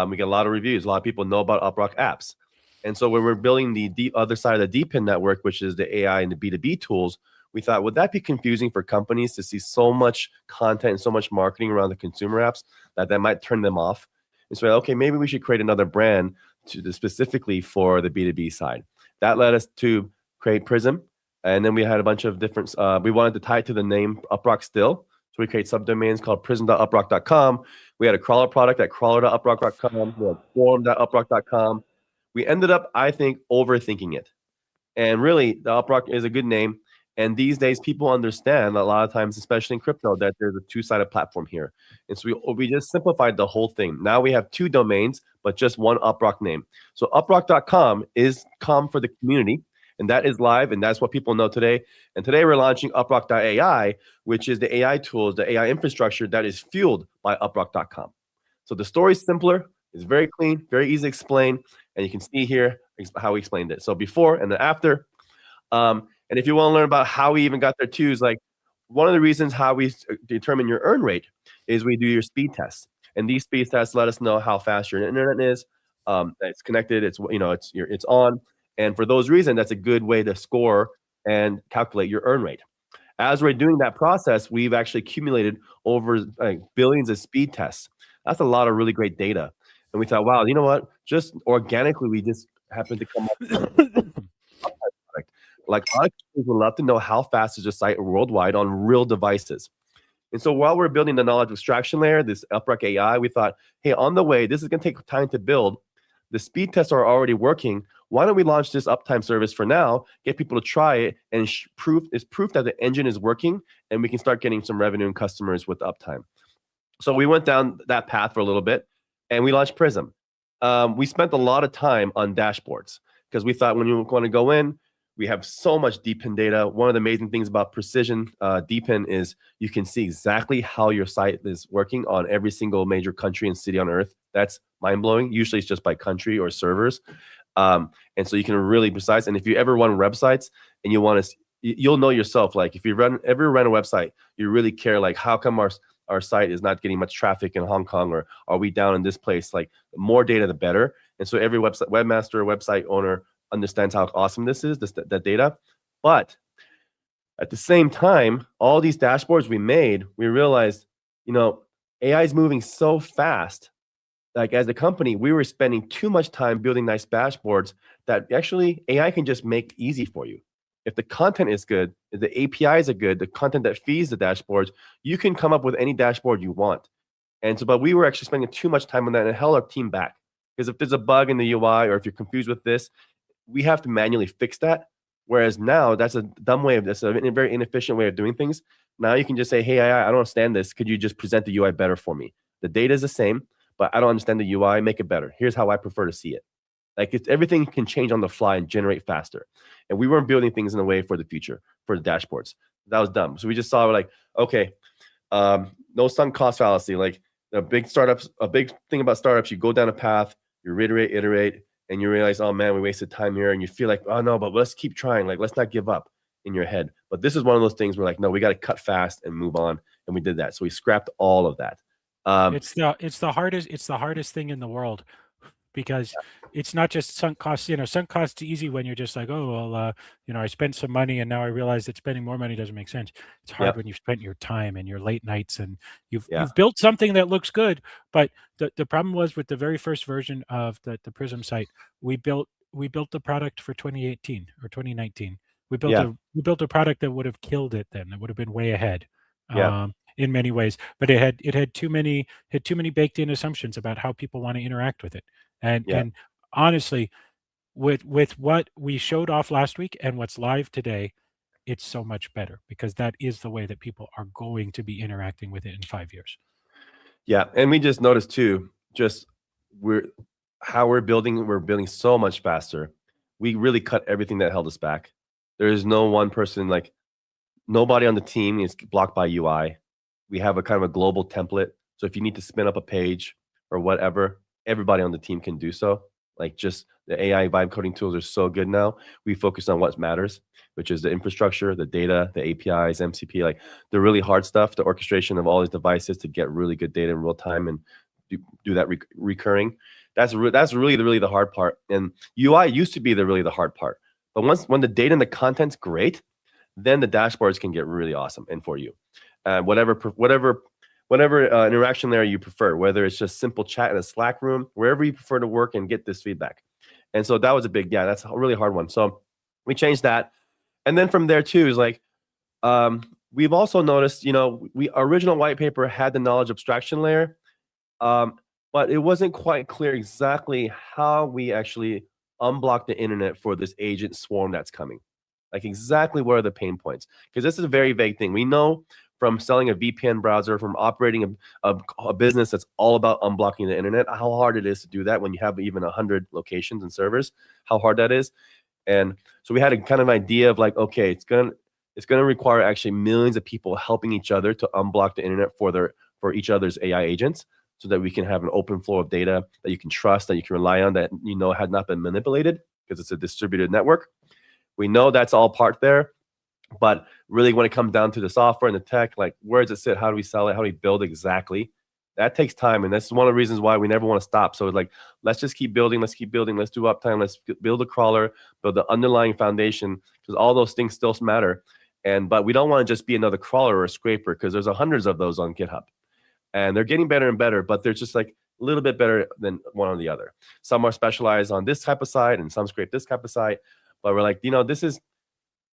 We get a lot of reviews. A lot of people know about UpRock apps. And so when we're building the other side of the DPIN network, which is the AI and the B2B tools, we thought, would that be confusing for companies to see so much content and so much marketing around the consumer apps that might turn them off? And so, okay, maybe we should create another brand specifically for the B2B side. That led us to create Prism. And then we had a bunch of different, we wanted to tie it to the name UpRock still. So we create subdomains called prism.uprock.com. We had a crawler product at crawler.uprock.com. We had forum.uprock.com. We ended up, I think, overthinking it. And really, the UpRock is a good name. And these days, people understand a lot of times, especially in crypto, that there's a two-sided platform here. And so we just simplified the whole thing. Now we have two domains, but just one UpRock name. So uprock.com is com for the community. And that is live, and that's what people know today. And today we're launching UpRock.AI, which is the AI tools, the AI infrastructure that is fueled by UpRock.com. So the story is simpler, it's very clean, very easy to explain, and you can see here how we explained it. So before and then after. And if you want to learn about how we even got there too, is like one of the reasons how we determine your earn rate is we do your speed tests. And these speed tests let us know how fast your internet is, that it's connected, it's on. And for those reasons, that's a good way to score and calculate your earn rate. As we're doing that process, we've actually accumulated over billions of speed tests. That's a lot of really great data. And we thought, wow, you know what? Just organically, we just happened to come up with a product. Like, a lot of companies would love to know how fast is your site worldwide on real devices. And so while we're building the knowledge extraction layer, this UpRock.AI, we thought, hey, on the way, this is going to take time to build. The speed tests are already working. Why don't we launch this uptime service for now, get people to try it, and proof that the engine is working, and we can start getting some revenue and customers with uptime. So we went down that path for a little bit, and we launched Prism. We spent a lot of time on dashboards because we thought when you want to go in, we have so much DPIN data. One of the amazing things about precision DPIN is you can see exactly how your site is working on every single major country and city on Earth. That's mind-blowing. Usually it's just by country or servers. And so you can really precise. And if you ever run websites and you want to, you'll know yourself, like if you ever run a website, you really care, like how come our site is not getting much traffic in Hong Kong, or are we down in this place? Like the more data, the better. And so every webmaster, website owner understands how awesome this is, that data. But at the same time, all these dashboards we made, we realized, AI is moving so fast. Like as a company, we were spending too much time building nice dashboards that actually AI can just make easy for you. If the content is good, if the APIs are good, the content that feeds the dashboards, you can come up with any dashboard you want. And so, but we were actually spending too much time on that, and it held our team back. Because if there's a bug in the UI, or if you're confused with this, we have to manually fix that. Whereas now, that's a that's a very inefficient way of doing things. Now you can just say, hey, AI, I don't understand this. Could you just present the UI better for me? The data is the same, but I don't understand the UI. Make it better. Here's how I prefer to see it. Like everything can change on the fly and generate faster. And we weren't building things in a way for the future, for the dashboards. That was dumb. So we just saw like, okay, no sunk cost fallacy. Like a big thing about startups, you go down a path, you iterate, and you realize, oh man, we wasted time here. And you feel like, oh no, but let's keep trying. Like, let's not give up in your head. But this is one of those things where like, no, we got to cut fast and move on. And we did that. So we scrapped all of that. It's the hardest thing in the world, because it's not just sunk costs. Sunk costs easy when you're just like, oh, well, I spent some money and now I realize that spending more money doesn't make sense. It's hard when you've spent your time and your late nights and you've built something that looks good. But the problem was with the very first version of the Prism site, we built the product for 2018 or 2019. We built a product that would have killed it then. That would have been way ahead. In many ways, but it had too many baked in assumptions about how people want to interact with it. And honestly, with what we showed off last week and what's live today, it's so much better, because that is the way that people are going to be interacting with it in 5 years. Yeah, and we just noticed too, we're building so much faster. We really cut everything that held us back. There is no one person, like nobody on the team is blocked by UI. We have a kind of a global template. So if you need to spin up a page or whatever, everybody on the team can do so. Like just the AI vibe coding tools are so good now. We focus on what matters, which is the infrastructure, the data, the APIs, MCP, like the really hard stuff, the orchestration of all these devices to get really good data in real time and do that recurring. That's really the hard part. And UI used to be really the hard part. But when the data and the content's great, then the dashboards can get really awesome and for you. Whatever interaction layer you prefer, whether it's just simple chat in a Slack room, wherever you prefer to work and get this feedback. And so that was that's a really hard one. So we changed that. And then from there too is like, we've also noticed, our original white paper had the knowledge abstraction layer, but it wasn't quite clear exactly how we actually unblock the internet for this agent swarm that's coming. Like exactly what are the pain points? Because this is a very vague thing. We know from selling a VPN browser, from operating a business that's all about unblocking the internet, how hard it is to do that when you have even 100 locations and servers, how hard that is. And so we had a kind of idea of like, okay, it's gonna require actually millions of people helping each other to unblock the internet for each other's AI agents, so that we can have an open flow of data that you can trust, that you can rely on, that had not been manipulated, because it's a distributed network. We know that's all part there. But really, when it comes down to the software and the tech, like where does it sit? How do we sell it? How do we build exactly? That takes time. And that's one of the reasons why we never want to stop. So it's like, let's just keep building. Let's keep building. Let's do uptime. Let's build a crawler, build the underlying foundation, because all those things still matter. But we don't want to just be another crawler or a scraper, because there's hundreds of those on GitHub. And they're getting better and better, but they're just like a little bit better than one or the other. Some are specialized on this type of site and some scrape this type of site. But we're like, this is,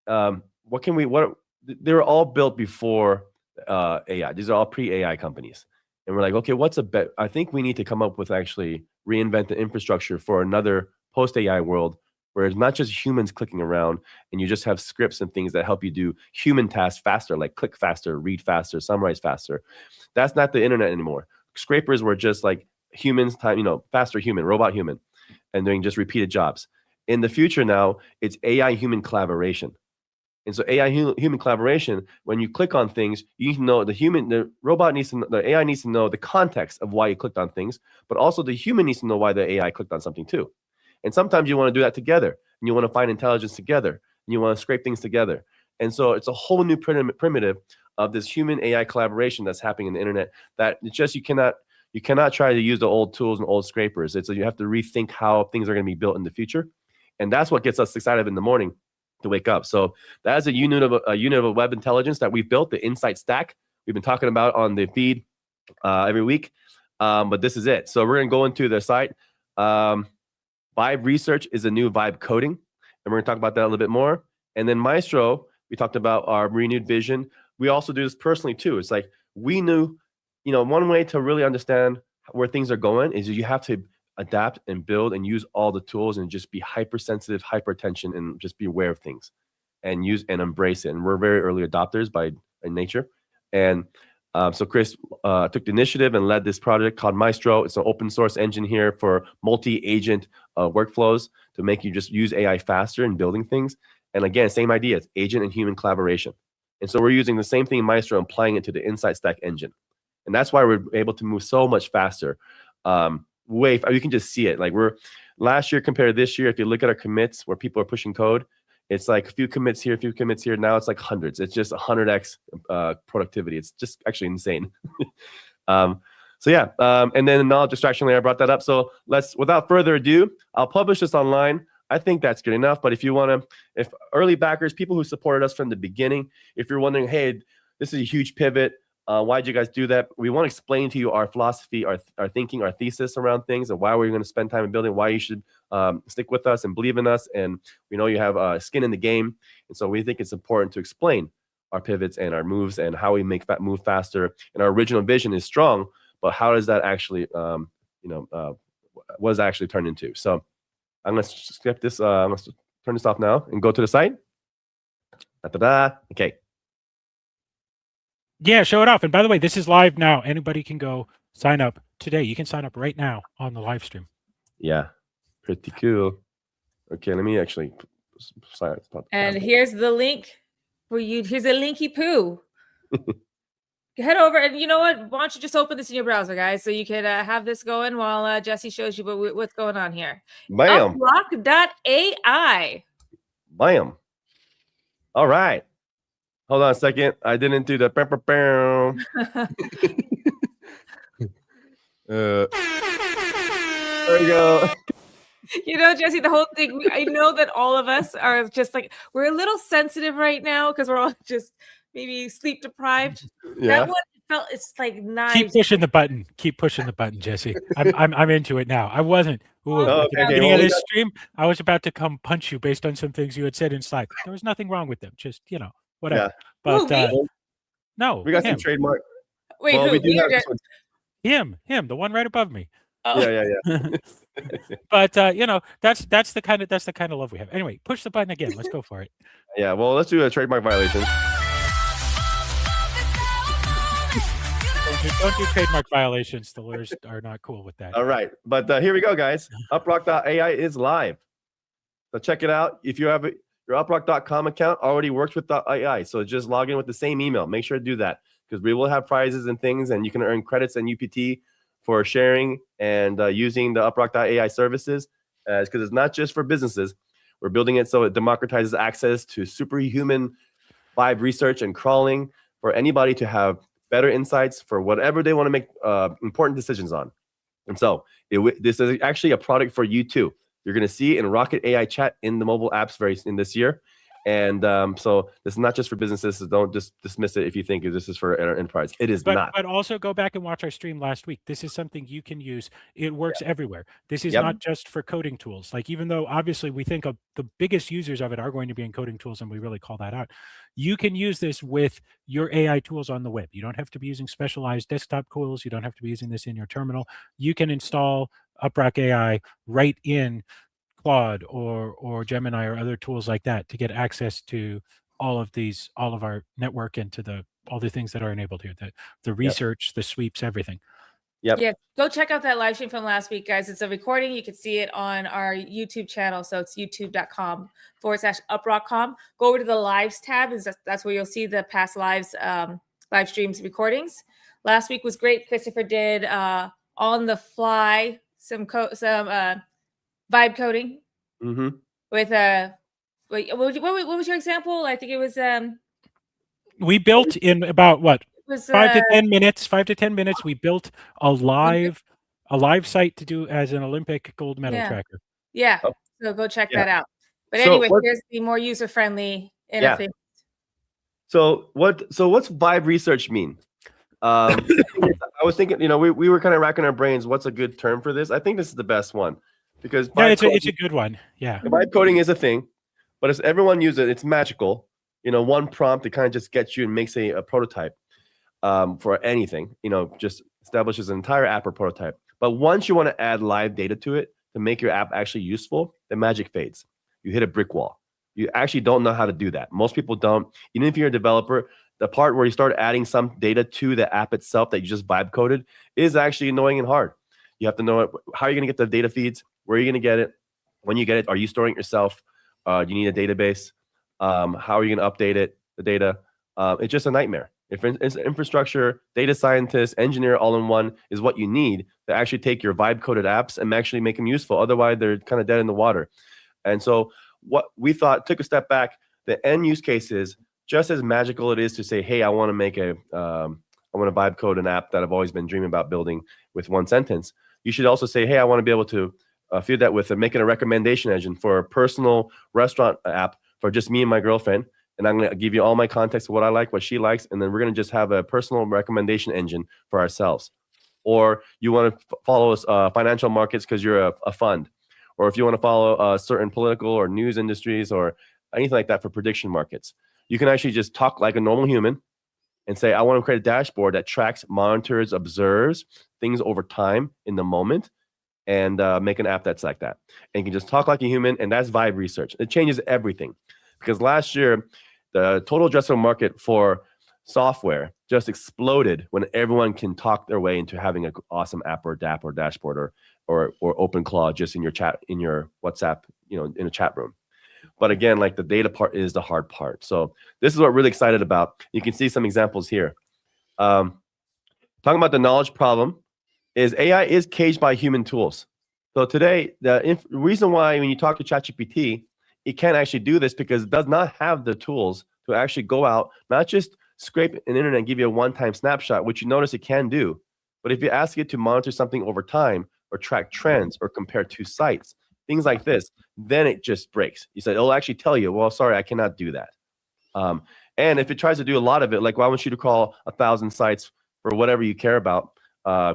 they were all built before AI. These are all pre-AI companies. And we're like, okay, what's a bet? I think we need to come up with actually reinvent the infrastructure for another post-AI world where it's not just humans clicking around and you just have scripts and things that help you do human tasks faster, like click faster, read faster, summarize faster. That's not the internet anymore. Scrapers were just like humans time, faster human, robot human, and doing just repeated jobs. In the future now, it's AI human collaboration. And so AI human collaboration, when you click on things, you need to know the AI needs to know the context of why you clicked on things, but also the human needs to know why the AI clicked on something too. And sometimes you want to do that together, and you want to find intelligence together, and you want to scrape things together. And so it's a whole new primitive of this human AI collaboration that's happening in the internet that it's just you cannot try to use the old tools and old scrapers. You have to rethink how things are going to be built in the future. And that's what gets us excited in the morning to wake up. So that is a unit of web intelligence that we've built, the Insight Stack. We've been talking about on the feed every week, but this is it. So we're going to go into the site. Vibe research is a new vibe coding, and we're going to talk about that a little bit more. And then Maestro, we talked about our renewed vision. We also do this personally too. It's like we knew, one way to really understand where things are going is you have to adapt and build and use all the tools and just be hypersensitive, hypertension, and just be aware of things and use and embrace it. And we're very early adopters by nature. And so Chris took the initiative and led this project called Maestro. It's an open source engine here for multi-agent workflows to make you just use AI faster in building things. And again, same idea, it's agent and human collaboration. And so we're using the same thing in Maestro and applying it to the Insight Stack engine. And that's why we're able to move so much faster. You can just see it. Like we're last year compared to this year, if you look at our commits where people are pushing code, it's like a few commits here, a few commits here. Now it's like hundreds. It's just 100x productivity. It's just actually insane. And then the knowledge extraction layer, I brought that up. So without further ado, I'll publish this online. I think that's good enough. But if early backers, people who supported us from the beginning, if you're wondering, hey, this is a huge pivot. Why did you guys do that? We want to explain to you our philosophy, our thinking, our thesis around things, and why we're going to spend time in building, why you should stick with us and believe in us. And we know you have skin in the game. And so we think it's important to explain our pivots and our moves and how we make that move faster. And our original vision is strong, but how does that actually, what does that actually turn into? So I'm going to skip this. I'm going to turn this off now and go to the site. Okay. Yeah, show it off. And by the way, this is live now. Anybody can go sign up today. You can sign up right now on the live stream. Yeah, pretty cool. Okay, let me actually sign up. And here's the link for you. Here's a linky poo. Head over and you know what? Why don't you just open this in your browser, guys, so you can have this going while Jesse shows you what's going on here. Bam. UpRock.AI. Bam. All right. Hold on a second. I didn't do the. There we go. Jesse, the whole thing, I know that all of us are just like, we're a little sensitive right now because we're all just maybe sleep deprived. Yeah. That one felt, it's like nice. Keep pushing the button. Keep pushing the button, Jesse. I'm into it now. I wasn't. At the beginning of this stream, I was about to come punch you based on some things you had said in Slack. There was nothing wrong with them. Just, whatever. Yeah. But no. We got some trademark. Wait, well, who? We do have him, the one right above me. Oh. Yeah. But that's the kind of love we have. Anyway, push the button again. Let's go for it. Yeah, well, let's do a trademark violation. Don't do trademark violations. The lawyers are not cool with that. All right, but here we go, guys. UpRock.AI is live. So check it out. If you have your UpRock.com account already works with .ai, so just log in with the same email. Make sure to do that because we will have prizes and things, and you can earn credits and UPT for sharing and using the UpRock.ai services because it's not just for businesses. We're building it so it democratizes access to superhuman vibe research and crawling for anybody to have better insights for whatever they want to make important decisions on. And so this is actually a product for you too. You're going to see in Rocket AI Chat in the mobile apps in this year. And so this is not just for businesses. So don't just dismiss it if you think this is for enterprise. It is not. But also go back and watch our stream last week. This is something you can use. It works everywhere. This is Yep. not just for coding tools. Like, even though obviously we think of the biggest users of it are going to be in coding tools, and we really call that out, you can use this with your AI tools on the web. You don't have to be using specialized desktop tools. You don't have to be using this in your terminal. You can install UpRock.AI right in Claude or Gemini or other tools like that to get access to all of our network and to all the things that are enabled here, the research, the sweeps, everything. Yep. Yeah, go check out that live stream from last week, guys. It's a recording. You can see it on our YouTube channel. So it's youtube.com/UpRock.com. Go over to the lives tab. That's where you'll see the past live streams recordings. Last week was great. Christopher did on the fly some vibe coding with what was your example? I think it was we built in about what, was 5 to 10 minutes. 5 to 10 minutes. We built a live site to do as an Olympic gold medal tracker. Yeah. Oh. So go check that out. But So anyway, here's the more user-friendly interface. So what's vibe research mean? I was thinking, we were kind of racking our brains. What's a good term for this? I think this is the best one because it's a good one. Yeah. Vibe coding is a thing, but as everyone uses it, it's magical. One prompt, it kind of just gets you and makes a prototype for anything, just establishes an entire app or prototype. But once you want to add live data to it to make your app actually useful, the magic fades. You hit a brick wall. You actually don't know how to do that. Most people don't. Even if you're a developer, the part where you start adding some data to the app itself that you just vibe coded is actually annoying and hard. You have to know how you're going to get the data feeds, where are you going to get it, when you get it, are you storing it yourself? Do you need a database? How are you going to update it, the data? It's just a nightmare. If it's infrastructure, data scientist, engineer all in one is what you need to actually take your vibe coded apps and actually make them useful. Otherwise, they're kind of dead in the water. And so what we thought, took a step back, the end use case is just as magical it is to say, hey, I want to make I want to vibe code an app that I've always been dreaming about building with one sentence. You should also say, hey, I want to be able to feed that with making a recommendation engine for a personal restaurant app for just me and my girlfriend. And I'm going to give you all my context of what I like, what she likes. And then we're going to just have a personal recommendation engine for ourselves. Or you want to follow us financial markets because you're a fund. Or if you want to follow certain political or news industries or anything like that for prediction markets, you can actually just talk like a normal human and say, I want to create a dashboard that tracks, monitors, observes things over time in the moment, and make an app that's like that. And you can just talk like a human, and that's vibe research. It changes everything. Because last year, the total addressable market for software just exploded when everyone can talk their way into having an awesome app or DApp or dashboard or OpenClaw just in your chat, in your WhatsApp, in a chat room. But again, like the data part is the hard part. So this is what we're really excited about. You can see some examples here. Talking about the knowledge problem is AI is caged by human tools. So today, the reason why when you talk to ChatGPT, it can't actually do this because it does not have the tools to actually go out, not just scrape an internet and give you a one-time snapshot, which you notice it can do. But if you ask it to monitor something over time or track trends or compare two sites, things like this, then it just breaks. You said it'll actually tell you, well, sorry, I cannot do that. And if it tries to do a lot of it, like, well, I want you to call 1,000 sites for whatever you care about,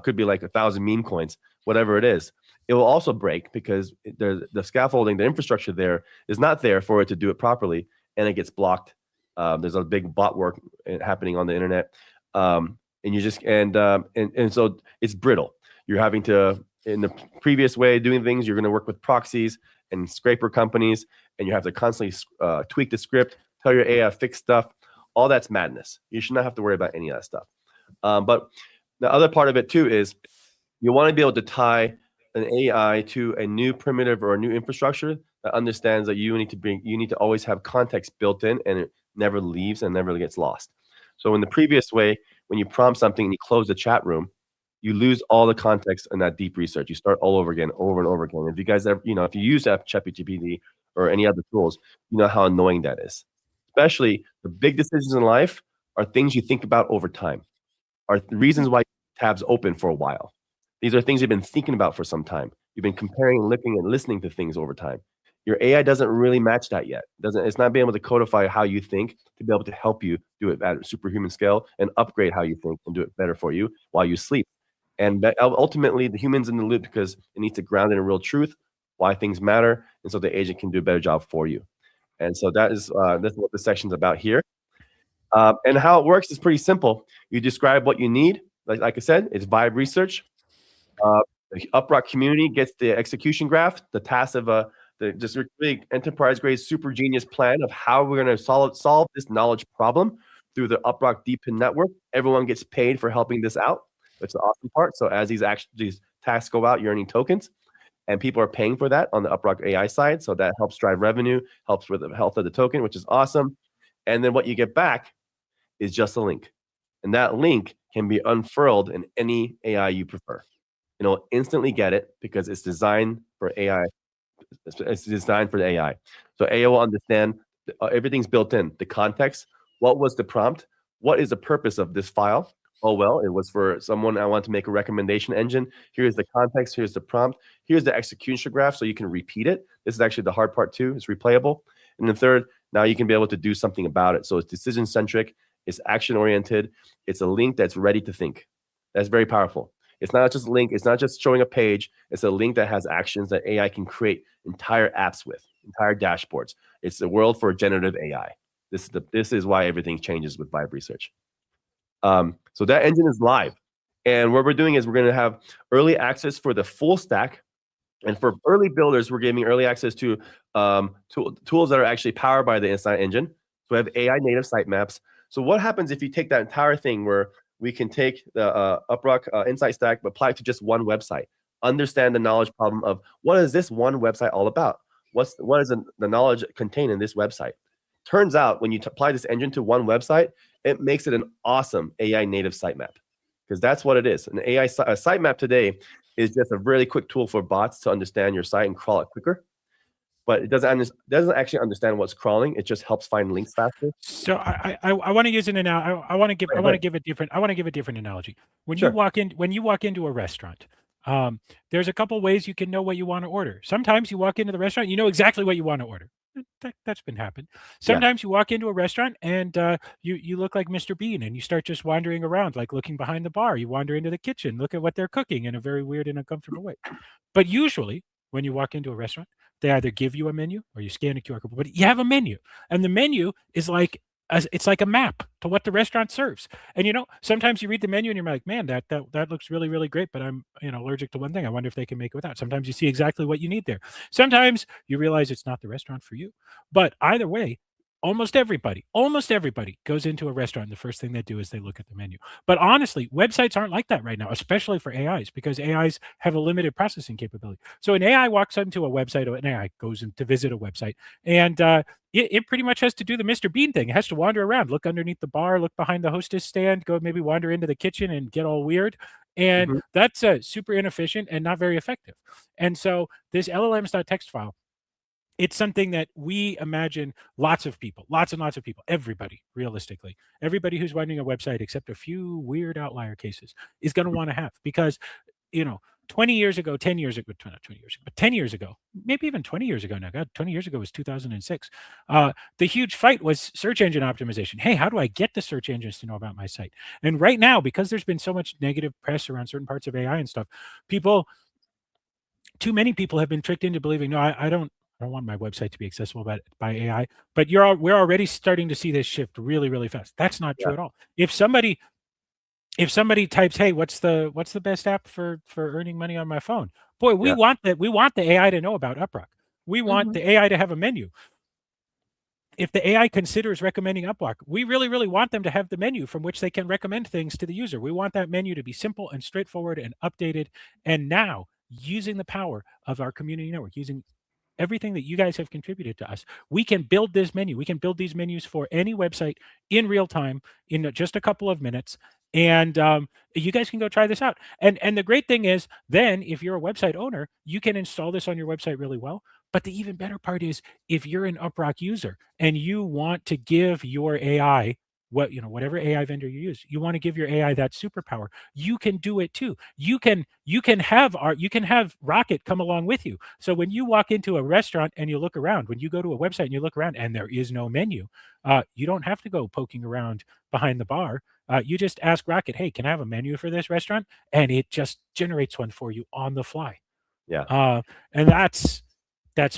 could be like 1,000 meme coins, whatever it is, it will also break because the scaffolding, the infrastructure there is not there for it to do it properly, and it gets blocked. There's a big bot work happening on the internet, and you just and so it's brittle. You're having to, in the previous way of doing things, you're going to work with proxies and scraper companies, and you have to constantly tweak the script, tell your AI fix stuff. All that's madness. You should not have to worry about any of that stuff. But the other part of it too is you want to be able to tie an AI to a new primitive or a new infrastructure that understands that you need to always have context built in, and it never leaves and never gets lost. So in the previous way, when you prompt something and you close the chat room, you lose all the context in that deep research. You start all over again, over and over again. If you guys ever, if you use ChatGPT or any other tools, you know how annoying that is. Especially the big decisions in life are things you think about over time, are the reasons why tabs open for a while. These are things you've been thinking about for some time. You've been comparing, looking, and listening to things over time. Your AI doesn't really match that yet. It's not being able to codify how you think to be able to help you do it at a superhuman scale and upgrade how you think and do it better for you while you sleep. And ultimately, the human's in the loop because it needs to ground in a real truth, why things matter, and so the agent can do a better job for you. And so that's what the section's about here. And how it works is pretty simple. You describe what you need. Like I said, it's vibe research. The UpRock community gets the execution graph, the task of the just really enterprise grade super genius plan of how we're going to solve this knowledge problem through the UpRock DeepIn network. Everyone gets paid for helping this out. That's the awesome part. So as these tasks go out, you're earning tokens, and people are paying for that on the UpRock.AI side. So that helps drive revenue, helps with the health of the token, which is awesome. And then what you get back is just a link, and that link can be unfurled in any AI you prefer. It'll instantly get it because it's designed for AI. It's designed for the AI. So AI will understand everything's built in. The context, what was the prompt? What is the purpose of this file? Oh, well, it was for someone I want to make a recommendation engine. Here's the context. Here's the prompt. Here's the execution graph so you can repeat it. This is actually the hard part too. It's replayable. And then third, now you can be able to do something about it. So it's decision-centric. It's action-oriented. It's a link that's ready to think. That's very powerful. It's not just a link. It's not just showing a page. It's a link that has actions that AI can create entire apps with, entire dashboards. It's the world for generative AI. This is why everything changes with Vibe Research. So that engine is live. And what we're doing is we're going to have early access for the full stack. And for early builders, we're giving early access to tools that are actually powered by the Insight engine. So we have AI native sitemaps. So what happens if you take that entire thing where we can take the UpRock Insight stack, but apply it to just one website, understand the knowledge problem of what is this one website all about? What is the knowledge contained in this website? Turns out when you apply this engine to one website, it makes it an awesome AI native sitemap, because that's what it is. An AI sitemap today is just a really quick tool for bots to understand your site and crawl it quicker. But it doesn't actually understand what's crawling. It just helps find links faster. So I want to use an analogy. I want to give a different analogy. When Sure. you walk into a restaurant, there's a couple ways you can know what you want to order. Sometimes you walk into the restaurant, you know exactly what you want to order. That's been happened. Sometimes you walk into a restaurant and you look like Mr. Bean and you start just wandering around, like looking behind the bar. You wander into the kitchen, look at what they're cooking in a very weird and uncomfortable way. But usually, when you walk into a restaurant, they either give you a menu or you scan a QR code, but you have a menu, and the menu is like it's like a map to what the restaurant serves. And sometimes you read the menu and you're like, man, that looks really, really great, but I'm allergic to one thing. I wonder if they can make it without. Sometimes you see exactly what you need there. Sometimes you realize it's not the restaurant for you. But either way, almost everybody goes into a restaurant and the first thing they do is they look at the menu. But honestly, websites aren't like that right now, especially for AIs, because AIs have a limited processing capability. So an AI walks into a website, or an AI goes in to visit a website, and it pretty much has to do the Mr. Bean thing. It has to wander around, look underneath the bar, look behind the hostess stand, go maybe wander into the kitchen and get all weird. And that's super inefficient and not very effective. And so this LLMs.txt file, it's something that we imagine lots and lots of people, everybody, realistically, everybody who's running a website, except a few weird outlier cases, is going to want to have, because 20 years ago, 10 years ago, not 20 years ago, but 10 years ago, maybe even 20 years ago now, God, 20 years ago was 2006. The huge fight was search engine optimization. Hey, how do I get the search engines to know about my site? And right now, because there's been so much negative press around certain parts of AI and stuff, too many people have been tricked into believing, no, I don't want my website to be accessible by AI. But we're already starting to see this shift really, really fast. That's not true at all. If somebody types, hey, what's the best app for earning money on my phone? Boy, we want that. We want the AI to know about UpRock. We want the AI to have a menu. If the AI considers recommending UpRock, we really, really want them to have the menu from which they can recommend things to the user. We want that menu to be simple and straightforward and updated. And now, using the power of our community network, using everything that you guys have contributed to us, we can build this menu. We can build these menus for any website in real time in just a couple of minutes. And you guys can go try this out. And the great thing is, then if you're a website owner, you can install this on your website really well. But the even better part is, if you're an UpRock user and you want to give your AI whatever AI vendor you use, you want to give your AI that superpower. You can do it too. You can have Rocket come along with you. So when you walk into a restaurant and you look around, when you go to a website and you look around and there is no menu, you don't have to go poking around behind the bar. You just ask Rocket, hey, can I have a menu for this restaurant? And it just generates one for you on the fly. Yeah. And that's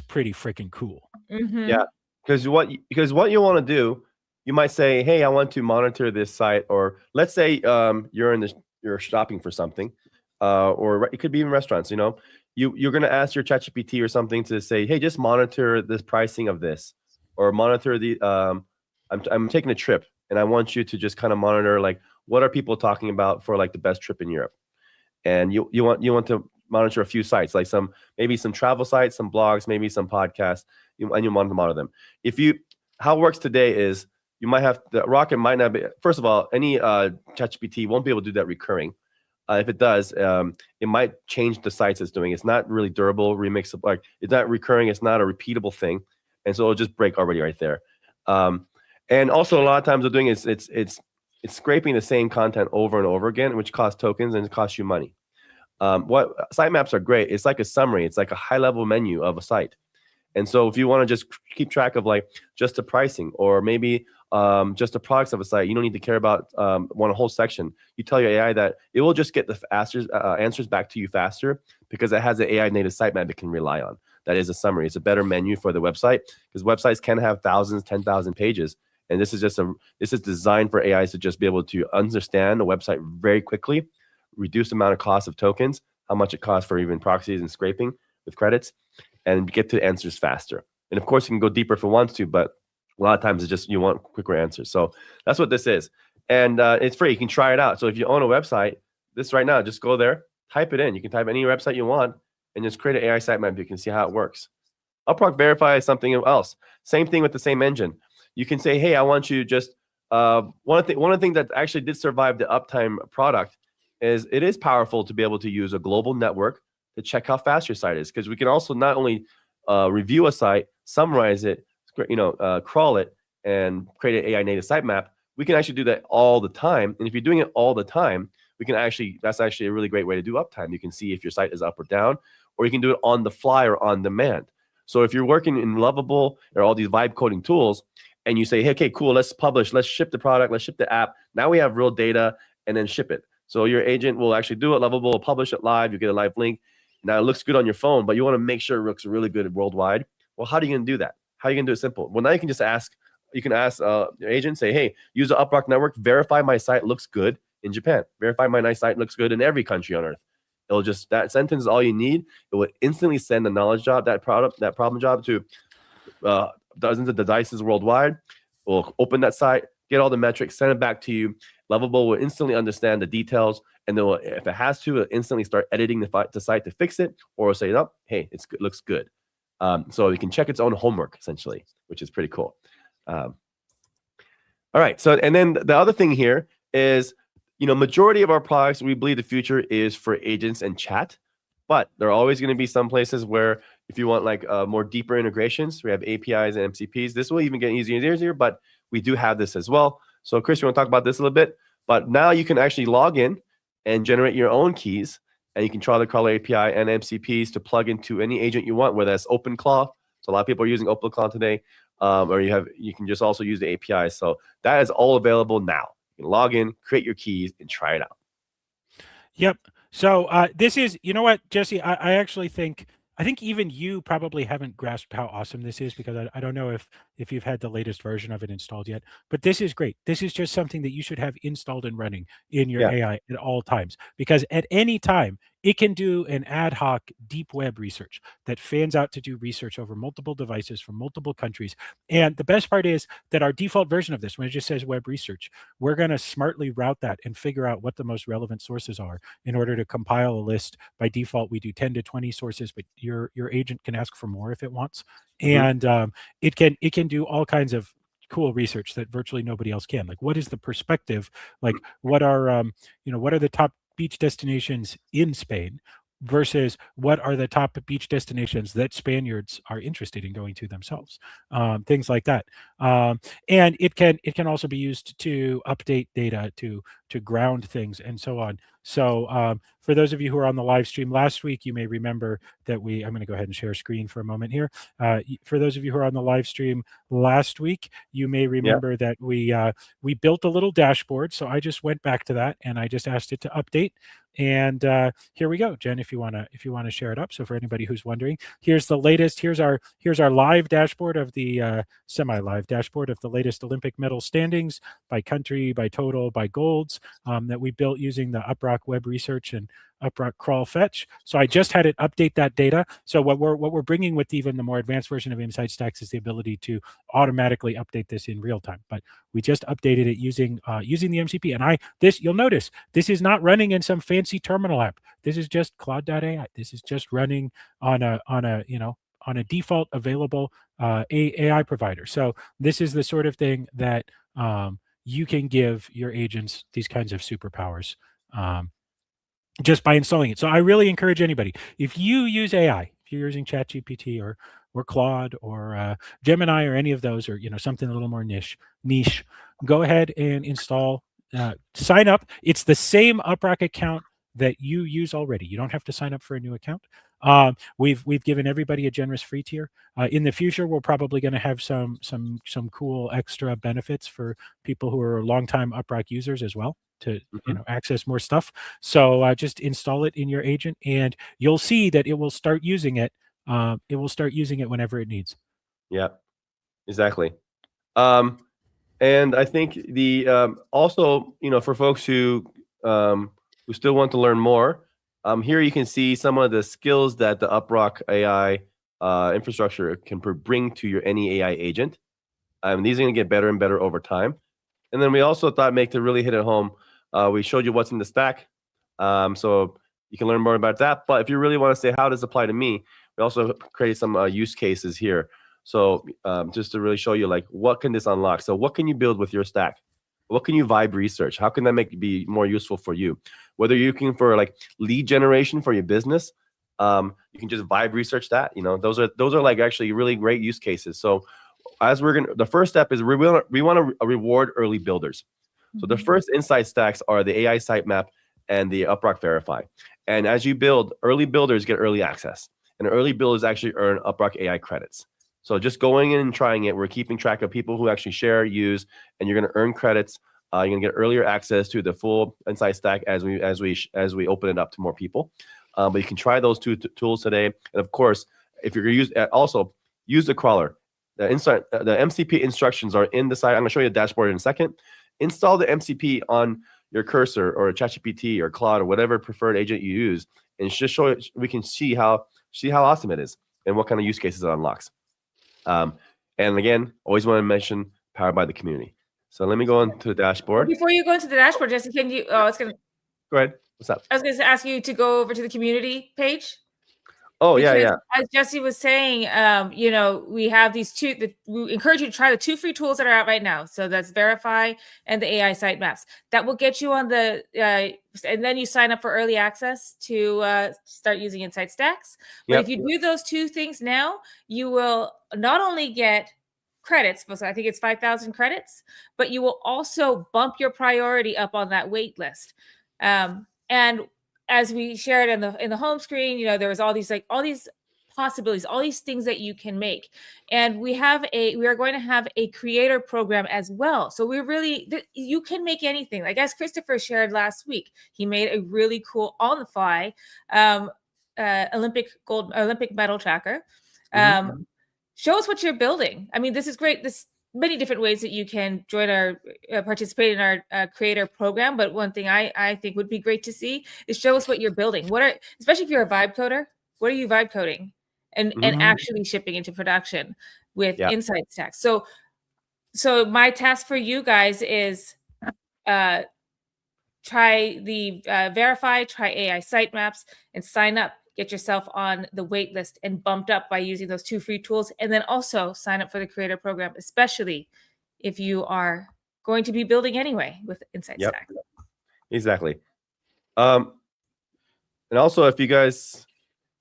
pretty freaking cool. Yeah, because what you want to do, you might say, hey, I want to monitor this site, or let's say you're shopping for something, or it could be in restaurants. You're going to ask your ChatGPT or something to say, hey, just monitor this pricing of this, or monitor the I'm taking a trip and I want you to just kind of monitor like what are people talking about for like the best trip in Europe, and you want to monitor a few sites, like maybe some travel sites, some blogs, maybe some podcasts, and you want to monitor them. How it works today is you might have the Rocket might not be. First of all, any ChatGPT won't be able to do that recurring. If it does, it might change the sites it's doing. It's not really durable. Remix like it's not recurring. It's not a repeatable thing, and so it'll just break already right there. And also a lot of times they're doing it's scraping the same content over and over again, which costs tokens and it costs you money. What sitemaps are great. It's like a summary. It's like a high level menu of a site. And so if you want to just keep track of like just the pricing or maybe just the products of a site, you don't need to care about one whole section. You tell your AI that it will just get the answers back to you faster because it has an AI native sitemap it can rely on. That is a summary. It's a better menu for the website because websites can have thousands, 10,000 pages. And this is designed for AIs to just be able to understand the website very quickly, reduce the amount of cost of tokens, how much it costs for even proxies and scraping with credits, and get to answers faster. And of course, you can go deeper if it wants to, but a lot of times it's just you want quicker answers. So that's what this is. And it's free. You can try it out. So if you own a website, this right now, just go there, type it in. You can type any website you want and just create an AI sitemap. You can see how it works. UpRock Verify is something else. Same thing with the same engine. You can say, hey, I want you to just one of the things that actually did survive the Uptime product is it is powerful to be able to use a global network to check how fast your site is, because we can also not only review a site, summarize it, crawl it, and create an AI native sitemap. We can actually do that all the time. And if you're doing it all the time, that's actually a really great way to do uptime. You can see if your site is up or down, or you can do it on the fly or on demand. So if you're working in Lovable or all these vibe coding tools, and you say, hey, okay, cool, let's publish, let's ship the product, let's ship the app. Now we have real data, and then ship it. So your agent will actually do it, Lovable will publish it live, you get a live link. Now it looks good on your phone, but you want to make sure it looks really good worldwide. Well, how are you going to do that? How are you going to do it simple? Well, now you can just ask your agent, say, hey, use the UpRock network, verify my site looks good in Japan. Verify my nice site looks good in every country on earth. It'll just, that sentence is all you need. It will instantly send the knowledge job, that problem job to dozens of devices worldwide. We'll open that site, get all the metrics, send it back to you. Lovable will instantly understand the details, and then if it has to, it'll instantly start editing the site to fix it, or say, oh, hey, it looks good. So it can check its own homework, essentially, which is pretty cool. All right, so and then the other thing here is, majority of our products, we believe the future is for agents and chat, but there are always going to be some places where if you want like more deeper integrations, we have APIs and MCPs. This will even get easier and easier, but we do have this as well. So Chris, you want to talk about this a little bit? But now you can actually log in and generate your own keys, and you can try the crawler API and MCPs to plug into any agent you want, whether that's OpenClaw. So a lot of people are using OpenClaw today, or you can just also use the API. So that is all available now. You can log in, create your keys, and try it out. Yep. So this is, you know what, Jesse, I actually think even you probably haven't grasped how awesome this is, because I don't know if you've had the latest version of it installed yet, but this is great. This is just something that you should have installed and running in your AI at all times, because at any time it can do an ad hoc deep web research that fans out to do research over multiple devices from multiple countries. And the best part is that our default version of this, when it just says web research, we're going to smartly route that and figure out what the most relevant sources are in order to compile a list. By default, we do 10 to 20 sources, but your agent can ask for more if it wants. And it can do all kinds of cool research that virtually nobody else can. Like, what is the perspective? Like, what are what are the top beach destinations in Spain? versus what are the top beach destinations that Spaniards are interested in going to themselves, things like that. And it can also be used to update data, to ground things, and so on. So for those of you who are on the live stream last week, you may remember that I'm going to go ahead and share screen for a moment here. For those of you who are on the live stream last week, you may remember that we built a little dashboard. So I just went back to that and I just asked it to update. And here we go, Jen. If you wanna share it up. So for anybody who's wondering, here's the latest. Here's our live dashboard of the semi-live dashboard of the latest Olympic medal standings by country, by total, by golds, that we built using the UpRock web research and UpRock crawl fetch. So I just had it update that data. So what we're bringing with even the more advanced version of Insight Stacks is the ability to automatically update this in real time. But we just updated it using the MCP. And you'll notice this is not running in some fancy terminal app. This is just Claude.ai. This is just running on a default available AI provider. So this is the sort of thing that you can give your agents these kinds of superpowers just by installing it. So I really encourage anybody, if you use AI, if you're using ChatGPT or Claude or Gemini or any of those, or something a little more niche, go ahead and install, sign up. It's the same UpRock account that you use already. You don't have to sign up for a new account. We've given everybody a generous free tier. In the future, we're probably going to have some cool extra benefits for people who are longtime UpRock users as well, to access more stuff. So just install it in your agent, and you'll see that it will start using it. It will start using it whenever it needs. Yeah, exactly. And I think the also, for folks who still want to learn more, here you can see some of the skills that the UpRock.AI infrastructure can bring to any AI agent. These are going to get better and better over time. And then we also thought, to really hit it home, we showed you what's in the stack, so you can learn more about that. But if you really want to say, how does it apply to me, we also created some use cases here. So just to really show you, like, what can this unlock? So what can you build with your stack? What can you vibe research? How can that be more useful for you? Whether you're looking for like lead generation for your business, you can just vibe research that. Those are like actually really great use cases. So as the first step is we want to reward early builders. So the first insight stacks are the AI sitemap and the UpRock Verify. And as you build, early builders get early access, and early builders actually earn UpRock.AI credits. So just going in and trying it, we're keeping track of people who actually share, use, and you're going to earn credits. You're going to get earlier access to the full insight stack as we open it up to more people. But you can try those two tools today. And of course, if you're going to use the crawler. The MCP instructions are in the site. I'm going to show you the dashboard in a second. Install the MCP on your cursor or ChatGPT or Claude or whatever preferred agent you use, and just show it. We can see how awesome it is and what kind of use cases it unlocks. And again, always want to mention powered by the community. So let me go into the dashboard. Before you go into the dashboard, Jesse, can you? Oh, it's gonna. Go ahead. What's up? I was going to ask you to go over to the community page. Oh, yeah. As Jesse was saying, we have these we encourage you to try the 2 free tools that are out right now. So that's Verify and the AI sitemaps. That will get you on the, and then you sign up for early access to start using Insight Stacks. But if you do those 2 things now, you will not only get credits, so I think it's 5,000 credits, but you will also bump your priority up on that wait list. And as we shared in the home screen, there was all these possibilities, all these things that you can make. And we are going to have a creator program as well. So you can make anything. Like as Christopher shared last week, he made a really cool on the fly Olympic medal tracker. Show us what you're building. I mean, this is great. Many different ways that you can join our participate in our creator program, but one thing I think would be great to see is show us what you're building. Especially if you're a vibe coder, what are you vibe coding and actually shipping into production with Insight Stacks? So my task for you guys is try the Verify, try AI sitemaps, and sign up. Get yourself on the wait list and bumped up by using those 2 free tools. And then also sign up for the creator program, especially if you are going to be building anyway with Insight Stacks. Exactly. And also, if you guys,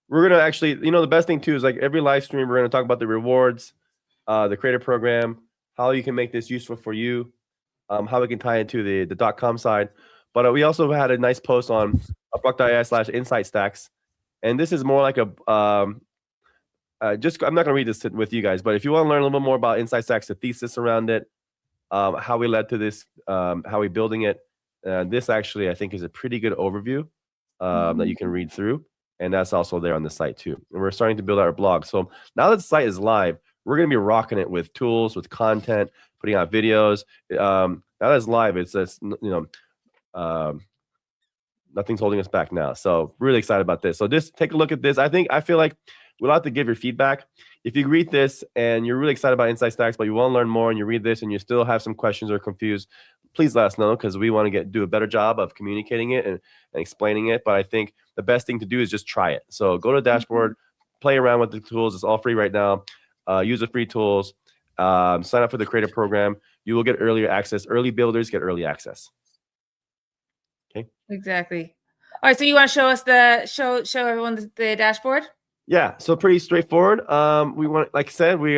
we're gonna actually, the best thing too is like every live stream, we're gonna talk about the rewards, the creator program, how you can make this useful for you, how we can tie into the .com side. But we also had a nice post on UpRock.AI/insight stacks, and this is more like a I'm not gonna read this with you guys, but if you want to learn a little bit more about insight stacks, the thesis around it, how we led to this, how we building it, this actually I think is a pretty good overview that you can read through, and that's also there on the site too. And we're starting to build our blog. So now that the site is live, we're going to be rocking it with tools, with content, putting out videos. Now that it's live, it's just, nothing's holding us back now. So really excited about this. So just take a look at this. I feel like we'll have to give your feedback. If you read this and you're really excited about Insight Stacks, but you want to learn more and you read this and you still have some questions or confused, please let us know, because we want to do a better job of communicating it and explaining it. But I think the best thing to do is just try it. So go to the dashboard, play around with the tools. It's all free right now. Use the free tools. Sign up for the creator program. You will get earlier access. Early builders get early access. Okay. Exactly. All right. So you want to show us show everyone the dashboard? Yeah. So pretty straightforward. We want, like I said, we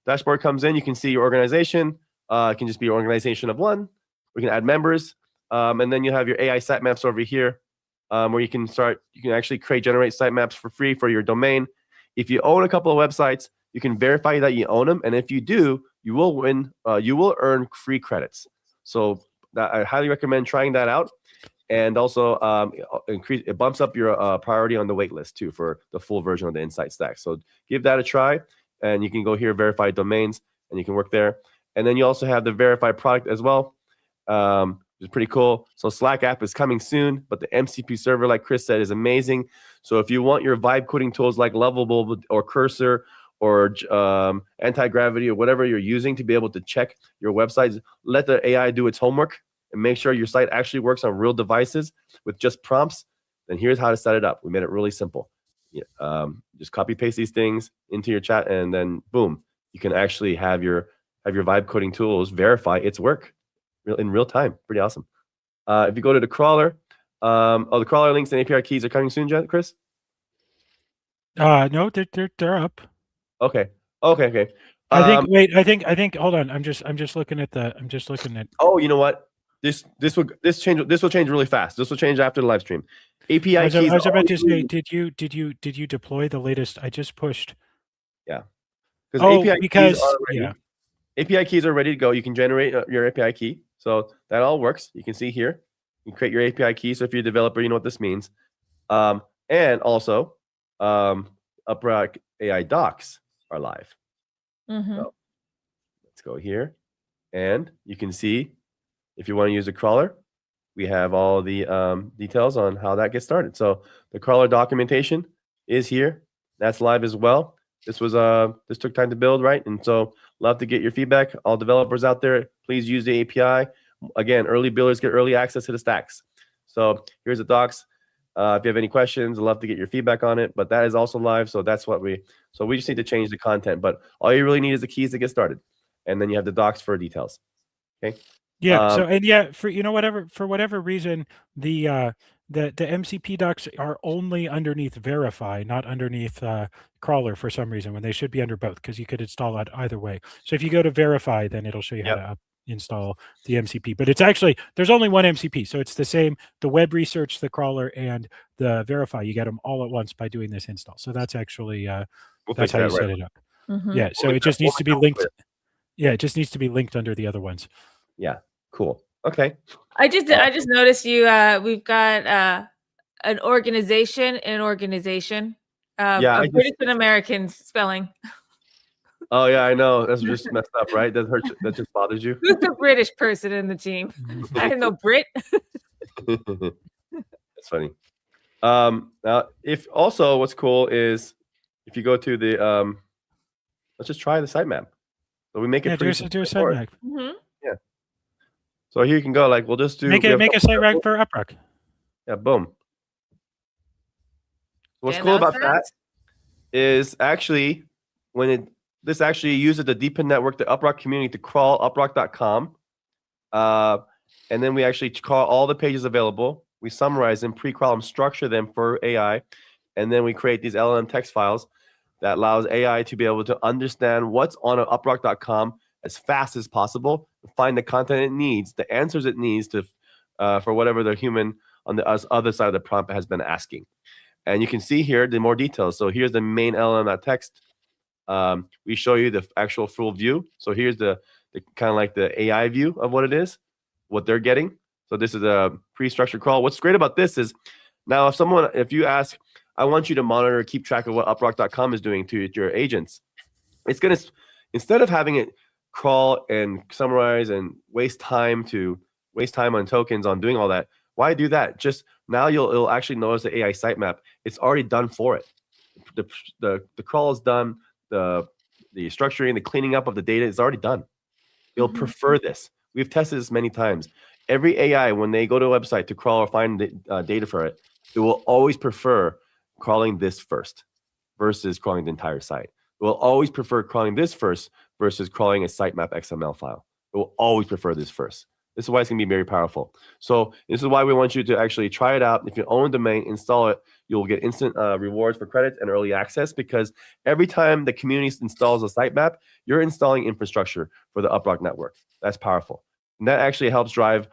dashboard comes in. You can see your organization. It can just be an organization of one. We can add members, and then you have your AI sitemaps over here, where you can actually generate sitemaps for free for your domain. If you own a couple of websites, you can verify that you own them, and if you do, you will win. You will earn free credits. So I highly recommend trying that out. And also, it bumps up your priority on the wait list too for the full version of the Insight Stack. So give that a try, and you can go here, verify domains, and you can work there. And then you also have the verified product as well, which is pretty cool. So Slack app is coming soon, but the MCP server, like Chris said, is amazing. So if you want your vibe coding tools like Lovable or Cursor or Anti-Gravity or whatever you're using to be able to check your websites, let the AI do its homework and make sure your site actually works on real devices with just prompts, then here's how to set it up. We made it really simple. Just copy paste these things into your chat, and then boom, you can actually have your vibe coding tools verify its work in real time. Pretty awesome. If you go to the crawler, the crawler links and API keys are coming soon, Chris? No, they're up. Okay. I think. Hold on. I'm just looking at. Oh, you know what? This will change really fast. This will change after the live stream. API keys. I was about to say, did you deploy the latest? I just pushed. Yeah. API keys are ready to go. You can generate your API key. So that all works. You can see here. You can create your API key. So if you're a developer, you know what this means. And also, UpRock.AI docs are live. So let's go here. And you can see, if you want to use a crawler, we have all the details on how that gets started. So the crawler documentation is here. That's live as well. This took time to build, right? And so love to get your feedback. All developers out there, please use the API. Again, early builders get early access to the stacks. So here's the docs. If you have any questions, I'd love to get your feedback on it. But that is also live. So that's what we just need to change the content. But all you really need is the keys to get started. And then you have the docs for details. Okay. Yeah. For whatever reason, the MCP docs are only underneath Verify, not underneath Crawler for some reason, when they should be under both, because you could install it either way. So if you go to Verify, then it'll show you how to install the MCP. But it's actually, there's only one MCP, so it's the same. The web research, the Crawler, and the Verify, you get them all at once by doing this install. So that's actually that's how you set it up. Yeah. So it just needs to be linked. Yeah, it just needs to be linked under the other ones. Yeah. Cool. Okay. I just noticed we've got an organization and an organization. A British and American spelling. Oh yeah, I know. That's just messed up, right? That just bothers you? Who's the British person in the team? I don't know, Brit. That's funny. Now, what's cool is if you go to the let's just try the sitemap. So we make it do a sitemap. Yeah. So here you can go. Like we'll just do make a sitemap for UpRock. Yeah. Boom. What's cool about that is actually this actually uses the deepen network, the UpRock community, to crawl UpRock.com, and then we actually crawl all the pages available. we summarize them, pre-crawl them, structure them for AI, and then we create these LLM text files that allows AI to be able to understand what's on UpRock.com as fast as possible, find the content it needs, the answers it needs to for whatever the human on the other side of the prompt has been asking. And you can see here the more details. So here's the main LLM.text. We show you the actual full view. So here's the kind of like the AI view of what it is, what they're getting. So this is a pre-structured crawl. What's great about this is now if you ask, I want you to monitor, keep track of what UpRock.com is doing to your agents, it's going to, instead of having it crawl and summarize and waste time on tokens on doing all that, why do that? Just now it'll actually notice the AI sitemap. It's already done for it. The crawl is done. The structuring, the cleaning up of the data is already done. It'll prefer this. We've tested this many times. Every AI, when they go to a website to crawl or find data for it, it will always prefer crawling this first versus crawling the entire site. It will always prefer crawling this first versus crawling a sitemap XML file. It will always prefer this first. This is why it's going to be very powerful. So this is why we want you to actually try it out. If you own a domain, install it. You'll get instant rewards for credits and early access, because every time the community installs a sitemap, you're installing infrastructure for the UpRock network. That's powerful. And that actually helps drive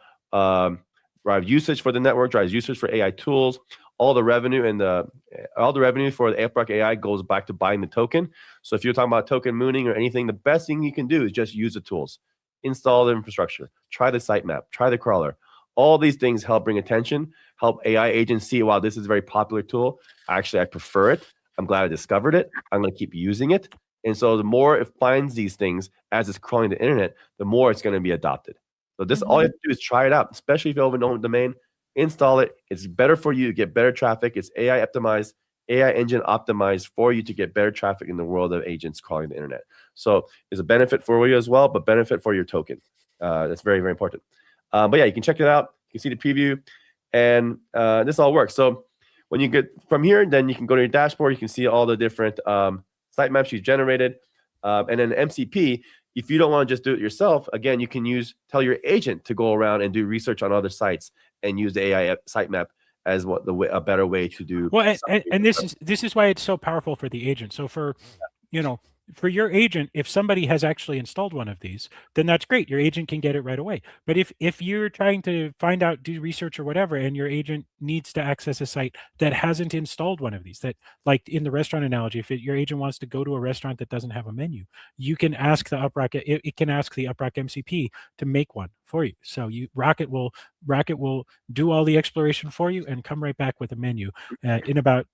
usage for the network, drives usage for AI tools. All the revenue for the UpRock.AI goes back to buying the token. So if you're talking about token mooning or anything, the best thing you can do is just use the tools. Install the infrastructure, try the sitemap, try the crawler. All these things help bring attention, help AI agents see, wow, this is a very popular tool. Actually, I prefer it. I'm glad I discovered it. I'm going to keep using it. And so the more it finds these things as it's crawling the internet, the more it's going to be adopted. So this, all you have to do is try it out, especially if you have an own domain. Install it. It's better for you to get better traffic. It's AI optimized, AI engine optimized for you to get better traffic in the world of agents crawling the internet. So it's a benefit for you as well, but benefit for your token. That's very, very important. But yeah, you can check it out. You can see the preview, and this all works. So when you get from here, then you can go to your dashboard. You can see all the different sitemaps you generated. And then MCP, if you don't want to just do it yourself, again, you can tell your agent to go around and do research on other sites and use the AI sitemap as a better way to do. Well, and this is why it's so powerful for the agent. So for your agent, if somebody has actually installed one of these, then that's great. Your agent can get it right away. But if you're trying to find out, do research or whatever, and your agent needs to access a site that hasn't installed one of these, that, like in the restaurant analogy, if your agent wants to go to a restaurant that doesn't have a menu, you can ask the UpRock, it can ask the UpRock MCP to make one for you. So Rocket will do all the exploration for you and come right back with a menu. In about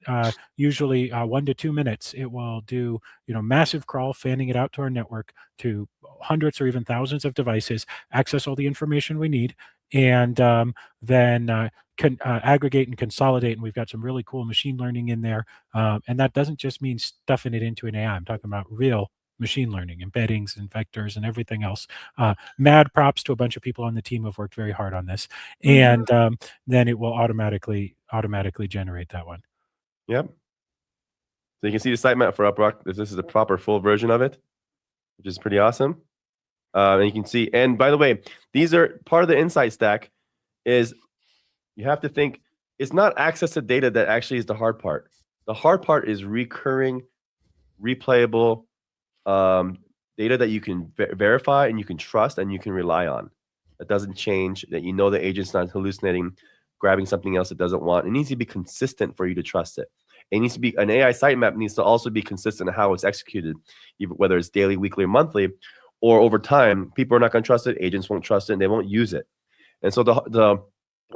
usually 1 to 2 minutes, it will do massive crawl, fanning it out to our network to hundreds or even thousands of devices, access all the information we need, and then can aggregate and consolidate. And we've got some really cool machine learning in there. And that doesn't just mean stuffing it into an AI. I'm talking about real machine learning, embeddings and vectors and everything else. Mad props to a bunch of people on the team who have worked very hard on this. And then it will automatically generate that one. Yep. So you can see the sitemap for UpRock. This is the proper full version of it, which is pretty awesome. And you can see, and by the way, these are part of the insight stack. Is you have to think, it's not access to data that actually is the hard part. The hard part is recurring, replayable data that you can verify and you can trust and you can rely on. That doesn't change, that the agent's not hallucinating, grabbing something else it doesn't want. It needs to be consistent for you to trust it. It needs to be, an AI sitemap needs to also be consistent in how it's executed, even whether it's daily, weekly, or monthly, or over time. People are not going to trust it, agents won't trust it, and they won't use it. And so the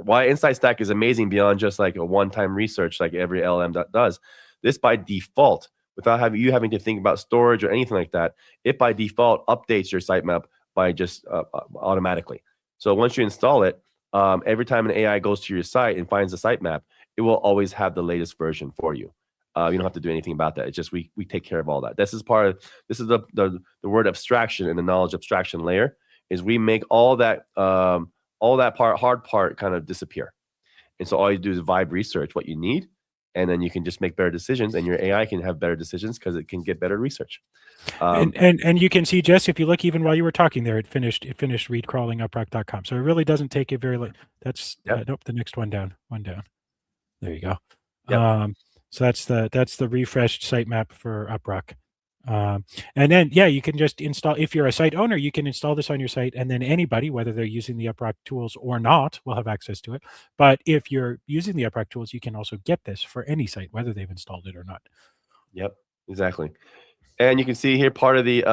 why Insight Stack is amazing beyond just like a one-time research like every LLM does. This by default, without you having to think about storage or anything like that, it by default updates your sitemap by just automatically. So once you install it, every time an AI goes to your site and finds a sitemap, it will always have the latest version for you. You don't have to do anything about that. It's just we take care of all that. This is the word abstraction in the knowledge abstraction layer, is we make all that hard part kind of disappear. And so all you do is vibe research what you need, and then you can just make better decisions, and your AI can have better decisions because it can get better research. And you can see, Jess, if you look, even while you were talking there, it finished read crawling UpRock.com. So it really doesn't take you very long. That's nope, the next one down. There you go. Yep. So that's the refreshed sitemap for UpRock. And then, yeah, you can just install, if you're a site owner, you can install this on your site, and then anybody, whether they're using the UpRock tools or not, will have access to it. But if you're using the UpRock tools, you can also get this for any site, whether they've installed it or not. Yep, exactly. And you can see here part of the,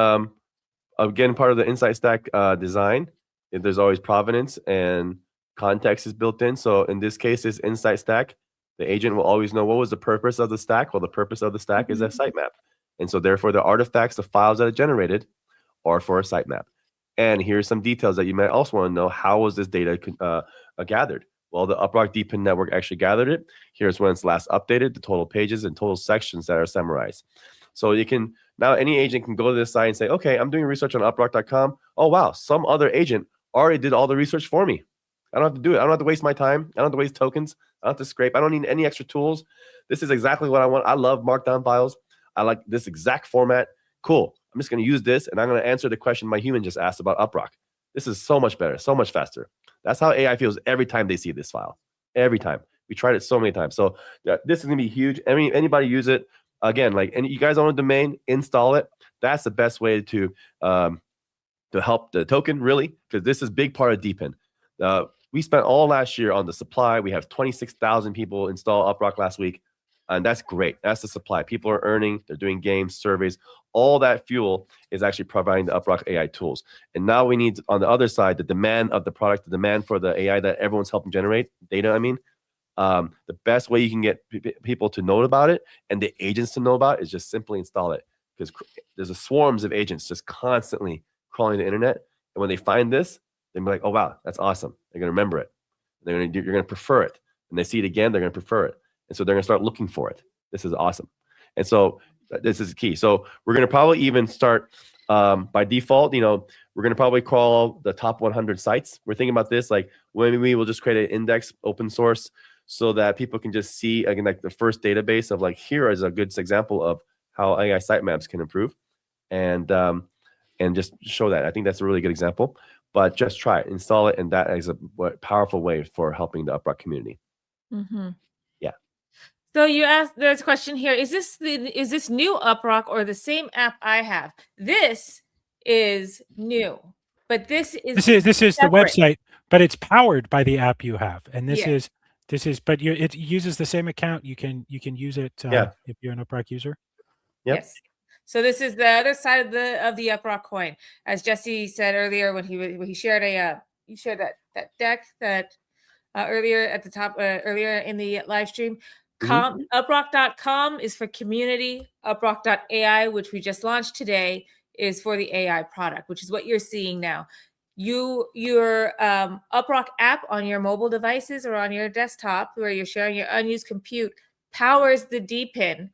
again, part of the Insight Stack design, there's always provenance and context is built in. So in this case, this Insight Stack, the agent will always know what was the purpose of the stack. Well, the purpose of the stack is a sitemap. And so therefore the artifacts, the files that are generated are for a sitemap. And here's some details that you might also want to know. How was this data gathered? Well, the UpRock Deepin network actually gathered it. Here's when it's last updated, the total pages and total sections that are summarized. So you can, now any agent can go to this site and say, okay, I'm doing research on UpRock.com. Oh, wow, some other agent already did all the research for me. I don't have to do it. I don't have to waste my time. I don't have to waste tokens. I don't have to scrape. I don't need any extra tools. This is exactly what I want. I love markdown files. I like this exact format. Cool. I'm just going to use this, and I'm going to answer the question my human just asked about UpRock. This is so much better, so much faster. That's how AI feels every time they see this file. Every time. We tried it so many times. So this is going to be huge. Anybody use it. Again, like, and you guys own a domain, install it. That's the best way to help the token, really, because this is a big part of Deepin. We spent all last year on the supply. We have 26,000 people install UpRock last week, and that's great. That's the supply. People are earning. They're doing games, surveys. All that fuel is actually providing the UpRock AI tools. And now we need, on the other side, the demand of the product, the demand for the AI that everyone's helping generate, data, I mean. The best way you can get people to know about it and the agents to know about it is just simply install it, because there's a swarms of agents just constantly crawling the internet. And when they find this, they'll be like, oh, wow, that's awesome. They're going to remember it. You're going to prefer it. And they see it again, they're going to prefer it. And so they're going to start looking for it. This is awesome. And so this is key. So we're going to probably even start by default, we're going to probably crawl the top 100 sites. We're thinking about this, like when we will just create an index open source so that people can just see, again, like the first database of like, here is a good example of how AI sitemaps can improve, and just show that. I think that's a really good example. But just try it, install it, and that is a powerful way for helping the UpRock community. Mm-hmm. Yeah. So you asked, there's a question here. Is this new UpRock or the same app I have? This is new, but this is the separate. website, but it's powered by the app you have, and this Yeah. is but it uses the same account. You can use it if you're an UpRock user. Yep. Yes. So this is the other side of the UpRock coin, as Jesse said earlier when he shared you shared that deck that earlier at the top earlier in the live stream. UpRock.com is for community. UpRock.AI, which we just launched today, is for the AI product, which is what you're seeing now. Your UpRock app on your mobile devices or on your desktop, where you're sharing your unused compute, powers the Deepin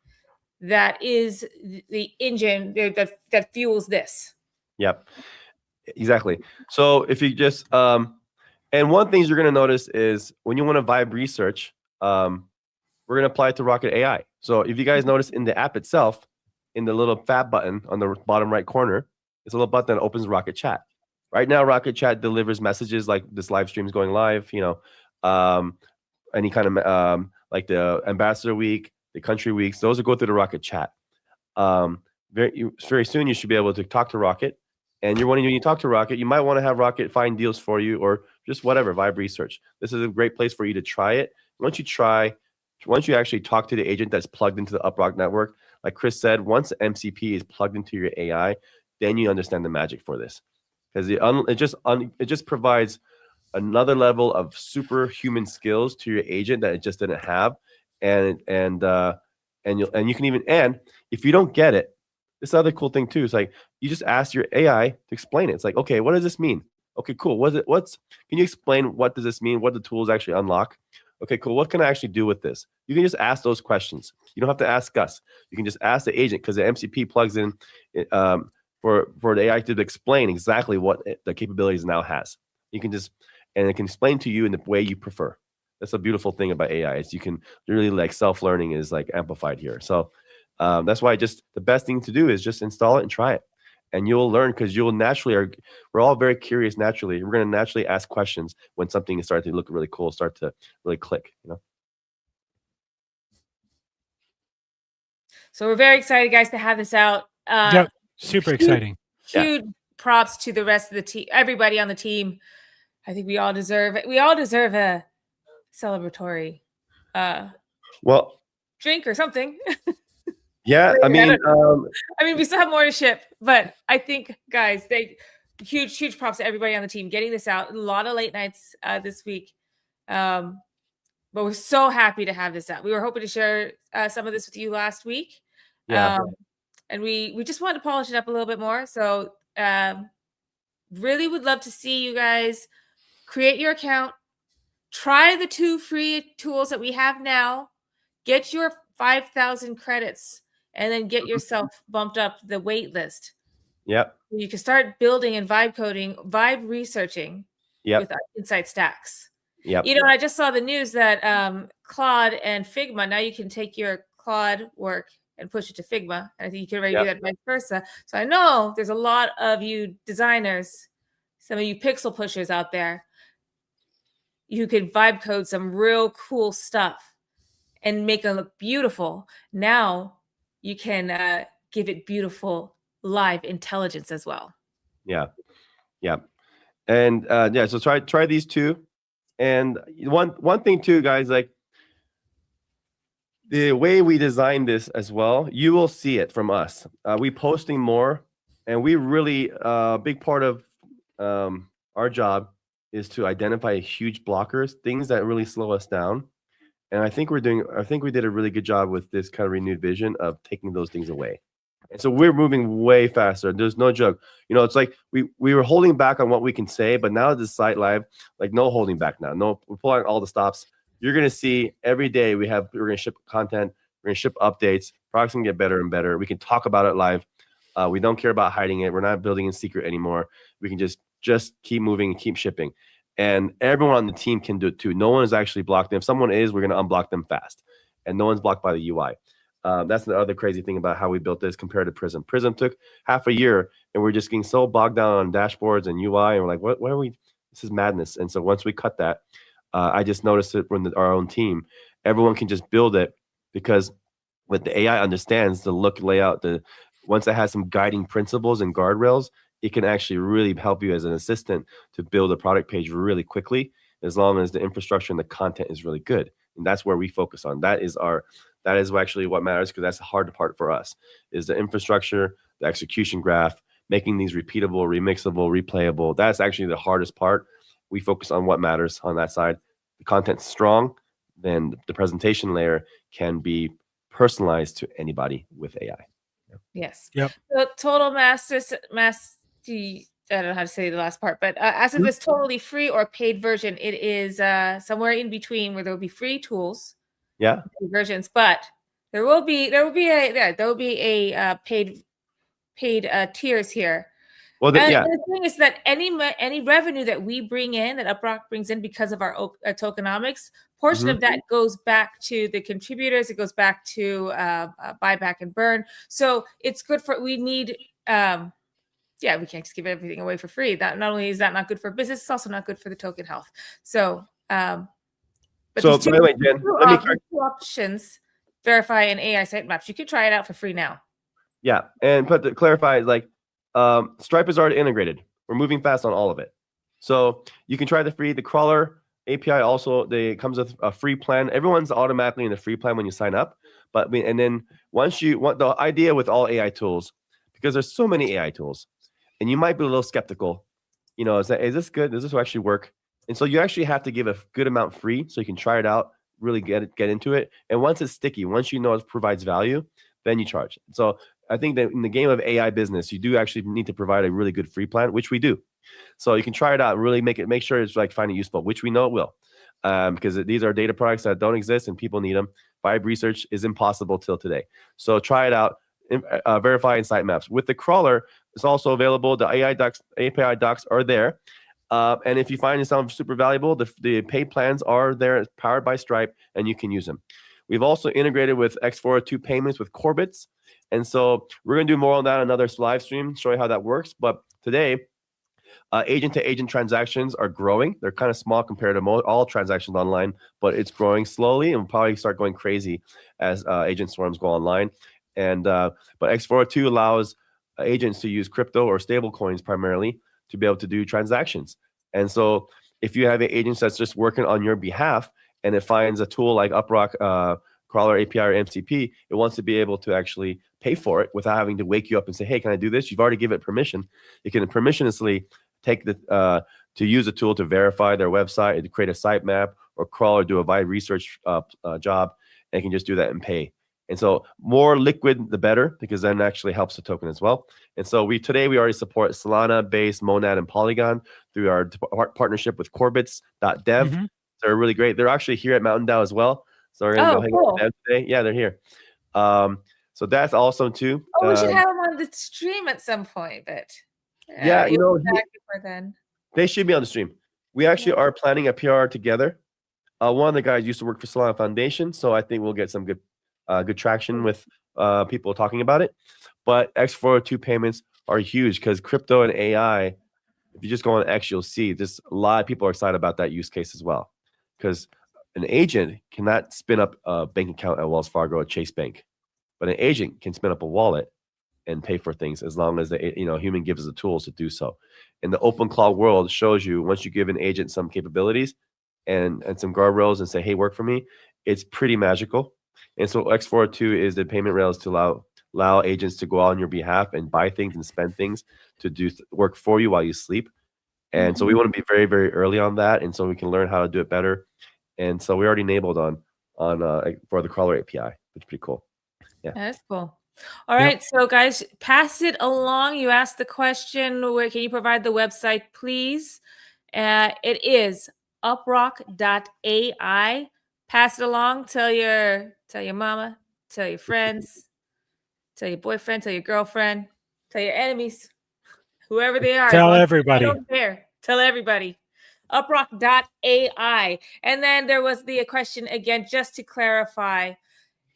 that is the engine that fuels this. Yep, exactly. So if you just and one thing you're going to notice is when you want to vibe research, we're going to apply it to Rocket AI. So if you guys notice in the app itself, in the little fab button on the bottom right corner, it's a little button that opens Rocket Chat. Right now, Rocket Chat delivers messages like this live stream is going live, any kind of like the Ambassador Week, the Country Weeks, those will go through the Rocket Chat. Very soon, you should be able to talk to Rocket. And when you talk to Rocket, you might want to have Rocket find deals for you or just whatever, vibe research. This is a great place for you to try it. Once you actually talk to the agent that's plugged into the UpRock network, like Chris said, once MCP is plugged into your AI, then you understand the magic for this. Because it just provides another level of superhuman skills to your agent that it just didn't have. And you can even, and if you don't get it, this other cool thing too is like you just ask your AI to explain it. It's like, okay, what does this mean? Okay, cool. Can you explain what does this mean? What the tools actually unlock? Okay, cool. What can I actually do with this? You can just ask those questions. You don't have to ask us. You can just ask the agent, because the MCP plugs in for the AI to explain exactly what the capabilities now has. You can just, and it can explain to you in the way you prefer. That's a beautiful thing about AI is you can really like self-learning is like amplified here. So that's why just the best thing to do is just install it and try it. And you'll learn because you'll naturally we're all very curious naturally. We're going to naturally ask questions when something is starting to look really cool, start to really click, you know? So we're very excited, guys, to have this out. Yep, super exciting. Huge props to the rest of the team, everybody on the team. I think we all deserve it. We all deserve a celebratory drink or something. Yeah, I mean, we still have more to ship, but I think, guys, huge props to everybody on the team getting this out. A lot of late nights this week, but we're so happy to have this out. We were hoping to share some of this with you last week, and we just wanted to polish it up a little bit more. So, really would love to see you guys create your account, try the 2 free tools that we have now, get your 5,000 credits, and then get yourself bumped up the wait list. Yep. You can start building and vibe coding, vibe researching with Insight Stacks. Yep. You know, I just saw the news that Claude and Figma, now you can take your Claude work and push it to Figma. And I think you can already do that vice versa. So I know there's a lot of you designers, some of you pixel pushers out there, you could vibe code some real cool stuff and make it look beautiful. Now you can give it beautiful live intelligence as well. Yeah. And so try these two. And one thing too, guys, like the way we designed this as well, you will see it from us. We posting more, and we really big part of our job is to identify huge blockers, things that really slow us down. And I think we did a really good job with this kind of renewed vision of taking those things away. And so we're moving way faster. There's no joke. You know, it's like we were holding back on what we can say, but now this site live, like no holding back now. No, we're pulling out all the stops. You're gonna see every day we're gonna ship content, we're gonna ship updates, products can get better and better. We can talk about it live. We don't care about hiding it. We're not building in secret anymore. We can just keep moving and keep shipping. And everyone on the team can do it too. No one is actually blocked. If someone is, we're gonna unblock them fast. And no one's blocked by the UI. That's the other crazy thing about how we built this compared to Prism. Prism took half a year, and we're just getting so bogged down on dashboards and UI, and we're like, what are we? This is madness. And so once we cut that, I just noticed it from our own team. Everyone can just build it because what the AI understands the look, layout, once it has some guiding principles and guardrails, it can actually really help you as an assistant to build a product page really quickly, as long as the infrastructure and the content is really good. And that's where we focus on. That is actually what matters, because that's the hard part for us, is the infrastructure, the execution graph, making these repeatable, remixable, replayable. That's actually the hardest part. We focus on what matters on that side. The content's strong, then the presentation layer can be personalized to anybody with AI. Yes. Yep. So total I don't know how to say the last part, but as of this totally free or paid version, it is somewhere in between where there will be free tools, versions, but there will be a paid tiers here. Well, the thing is that any revenue that we bring in, that UpRock brings in because of our tokenomics, portion of that goes back to the contributors. It goes back to buyback and burn. So it's good for, we need, we can't just give everything away for free. That not only is that not good for business, it's also not good for the token health. So, but by the way, Jen, let me correct two options: verify and AI sitemaps. You could try it out for free now. Yeah, and to clarify, like Stripe is already integrated. We're moving fast on all of it, so you can try the free. The crawler API also comes with a free plan. Everyone's automatically in the free plan when you sign up. And then once you want, the idea with all AI tools, because there's so many AI tools, and you might be a little skeptical. You know, is this good? Does this actually work? And so you actually have to give a good amount free so you can try it out, really get into it. And once it's sticky, once you know it provides value, then you charge. So I think that in the game of AI business, you do actually need to provide a really good free plan, which we do. So you can try it out, really make sure it's like finding it useful, which we know it will, because these are data products that don't exist and people need them. Vibe research is impossible till today. So try it out. Verify and sitemaps. With the crawler, it's also available. The AI docs, API docs are there. And if you find yourself super valuable, the paid plans are there, powered by Stripe, and you can use them. We've also integrated with X402 payments with Corbit's. And so we're going to do more on that on another live stream, show you how that works. But today, agent-to-agent transactions are growing. They're kind of small compared to all transactions online, but it's growing slowly and will probably start going crazy as agent swarms go online. And but X402 allows agents to use crypto or stable coins primarily to be able to do transactions. And so if you have an agent that's just working on your behalf and it finds a tool like UpRock, Crawler API or MCP, it wants to be able to actually pay for it without having to wake you up and say, hey, can I do this? You've already given it permission. You can permissionlessly take the to use a tool to verify their website, to create a sitemap, or crawl or do a wide research job, and can just do that and pay. And so more liquid, the better, because then actually helps the token as well. And so today we already support Solana, Base, Monad, and Polygon through our partnership with Corbits.dev. Mm-hmm. They're really great. They're actually here at Mountain DAO as well. So we're gonna go hang out with them today. Yeah, they're here. So that's awesome too. We should have them on the stream at some point, but yeah, you know, then. They should be on the stream. We actually are planning a PR together. One of the guys used to work for Solana Foundation, so I think we'll get some good traction with people talking about it. But X402 payments are huge because crypto and AI, if you just go on X, you'll see just a lot of people are excited about that use case as well. Because an agent cannot spin up a bank account at Wells Fargo or Chase Bank, but an agent can spin up a wallet and pay for things as long as the human gives us the tools to do so. And the open cloud world shows you once you give an agent some capabilities and some guardrails and say, hey, work for me, it's pretty magical. And so X402 is the payment rails to allow agents to go out on your behalf and buy things and spend things to do work for you while you sleep. And so we want to be very, very early on that. And so we can learn how to do it better. And so we already enabled on for the Crawler API, which is pretty cool. Yeah. That's cool. All right, so guys, pass it along. You asked the question, where can you provide the website, please? It is UpRock.AI. Pass it along. Tell your mama, tell your friends, tell your boyfriend, tell your girlfriend, tell your enemies, whoever they are. Tell everybody. I don't care. Tell everybody. UpRock.AI. And then there was the question again, just to clarify.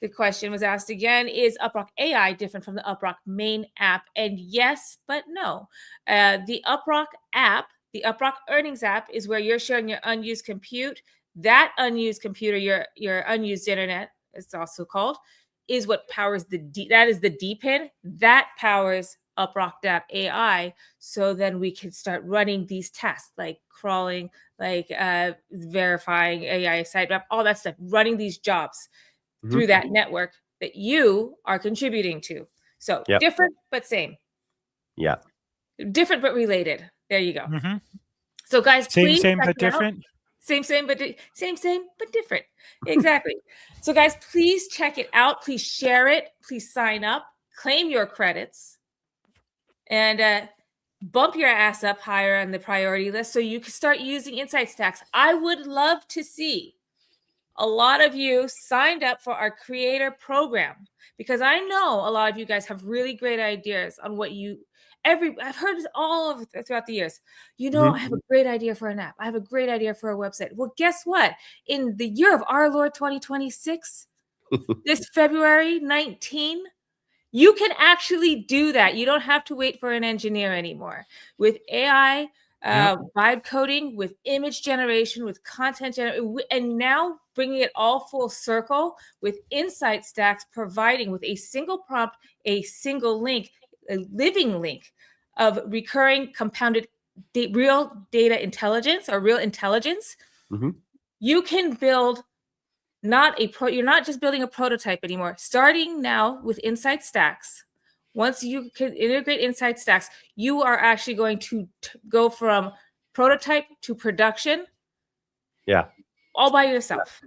The question was asked again, is UpRock AI different from the UpRock main app? And yes, but no. The UpRock app, the UpRock earnings app, is where you're sharing your unused compute. That unused computer, your unused internet, it's also called, is what powers that is the DPIN. That powers UpRock.ai. So then we can start running these tests like crawling, like verifying AI sitemap, all that stuff, running these jobs through that network that you are contributing to. So different, but same. Yeah. Different, but related. There you go. Mm-hmm. So guys, please same, but different. Same, but different. Exactly. So guys, please check it out. Please share it. Please sign up, claim your credits, and bump your ass up higher on the priority list so you can start using Insight Stacks. I would love to see a lot of you signed up for our creator program because I know a lot of you guys have really great ideas on what I've heard this all over throughout the years. I have a great idea for an app. I have a great idea for a website. Well, guess what? In the year of our Lord 2026, this February 19, you can actually do that. You don't have to wait for an engineer anymore. With AI, vibe coding, with image generation, with content generation, and now bringing it all full circle with Insight Stacks, providing with a single prompt, a single link, a living link of recurring compounded real data intelligence or real intelligence. You can build you're not just building a prototype anymore. Starting now with Insight Stacks, once you can integrate Insight Stacks, you are actually going to go from prototype to production. Yeah. All by yourself.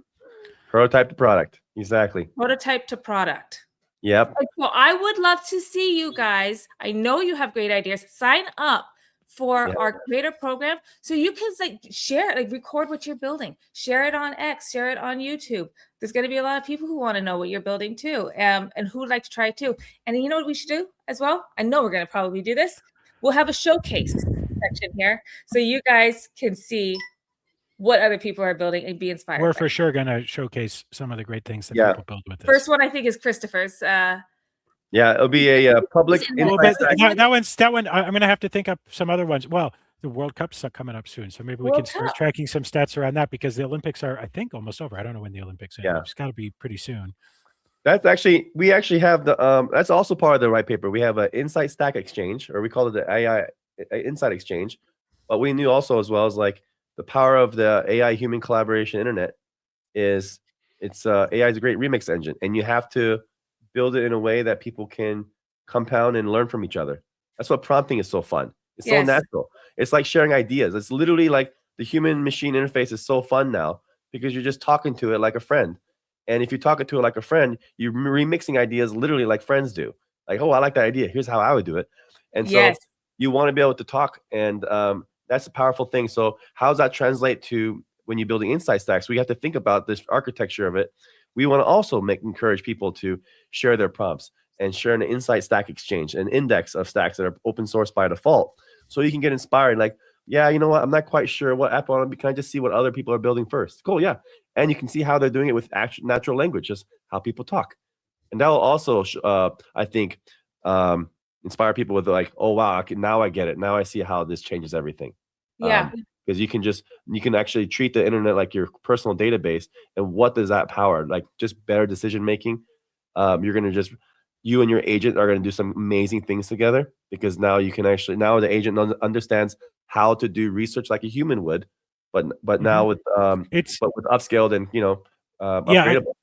Prototype to product. Exactly. Prototype to product. Yep. So I would love to see you guys. I know you have great ideas. Sign up for our creator program so you can share, record what you're building, share it on X, share it on YouTube. There's going to be a lot of people who want to know what you're building too, and who would like to try it too. And you know what we should do as well? I know we're going to probably do this. We'll have a showcase. section here, so you guys can see what other people are building and be inspired. We're by. for sure going to showcase some of the great things that Yeah. people build with this. First one I think is Christopher's. Yeah, it'll be a public Well, insight stack. that one. I'm going to have to think up some other ones. Well, the World Cup's coming up soon, so maybe we can World start Cup. tracking some stats around that because the Olympics are, I think, almost over. I don't know when the Olympics end. Yeah. It's got to be pretty soon. That's actually, we actually have the that's also part of the white paper. We have an insight stack exchange, or we call it the AI insight exchange. But we knew also, as well as like the power of the AI human collaboration internet is AI is a great remix engine, and you have to build it in a way that people can compound and learn from each other. That's what prompting is so fun. It's so natural. It's like sharing ideas. It's literally like the human machine interface is so fun now because you're just talking to it like a friend. And if you talk to it like a friend, you're remixing ideas literally like friends do. Like, oh, I like that idea. Here's how I would do it. And so you want to be able to talk, and that's a powerful thing. So how does that translate to when you're building insight stacks? We have to think about this architecture of it. We want to also encourage people to share their prompts and share an insight stack exchange, an index of stacks that are open source by default. So you can get inspired. Like, yeah, you know what? I'm not quite sure what app I want to be. Can I just see what other people are building first? Cool, yeah. And you can see how they're doing it with actual natural language, just how people talk. And that will also, I think, inspire people with like, oh, wow, now I get it. Now I see how this changes everything. Yeah. Because you can actually treat the internet like your personal database. And what does that power? Like just better decision making. You're going to you and your agent are going to do some amazing things together, because now you can actually, now the agent understands how to do research like a human would, but now with upscaled and upgradable.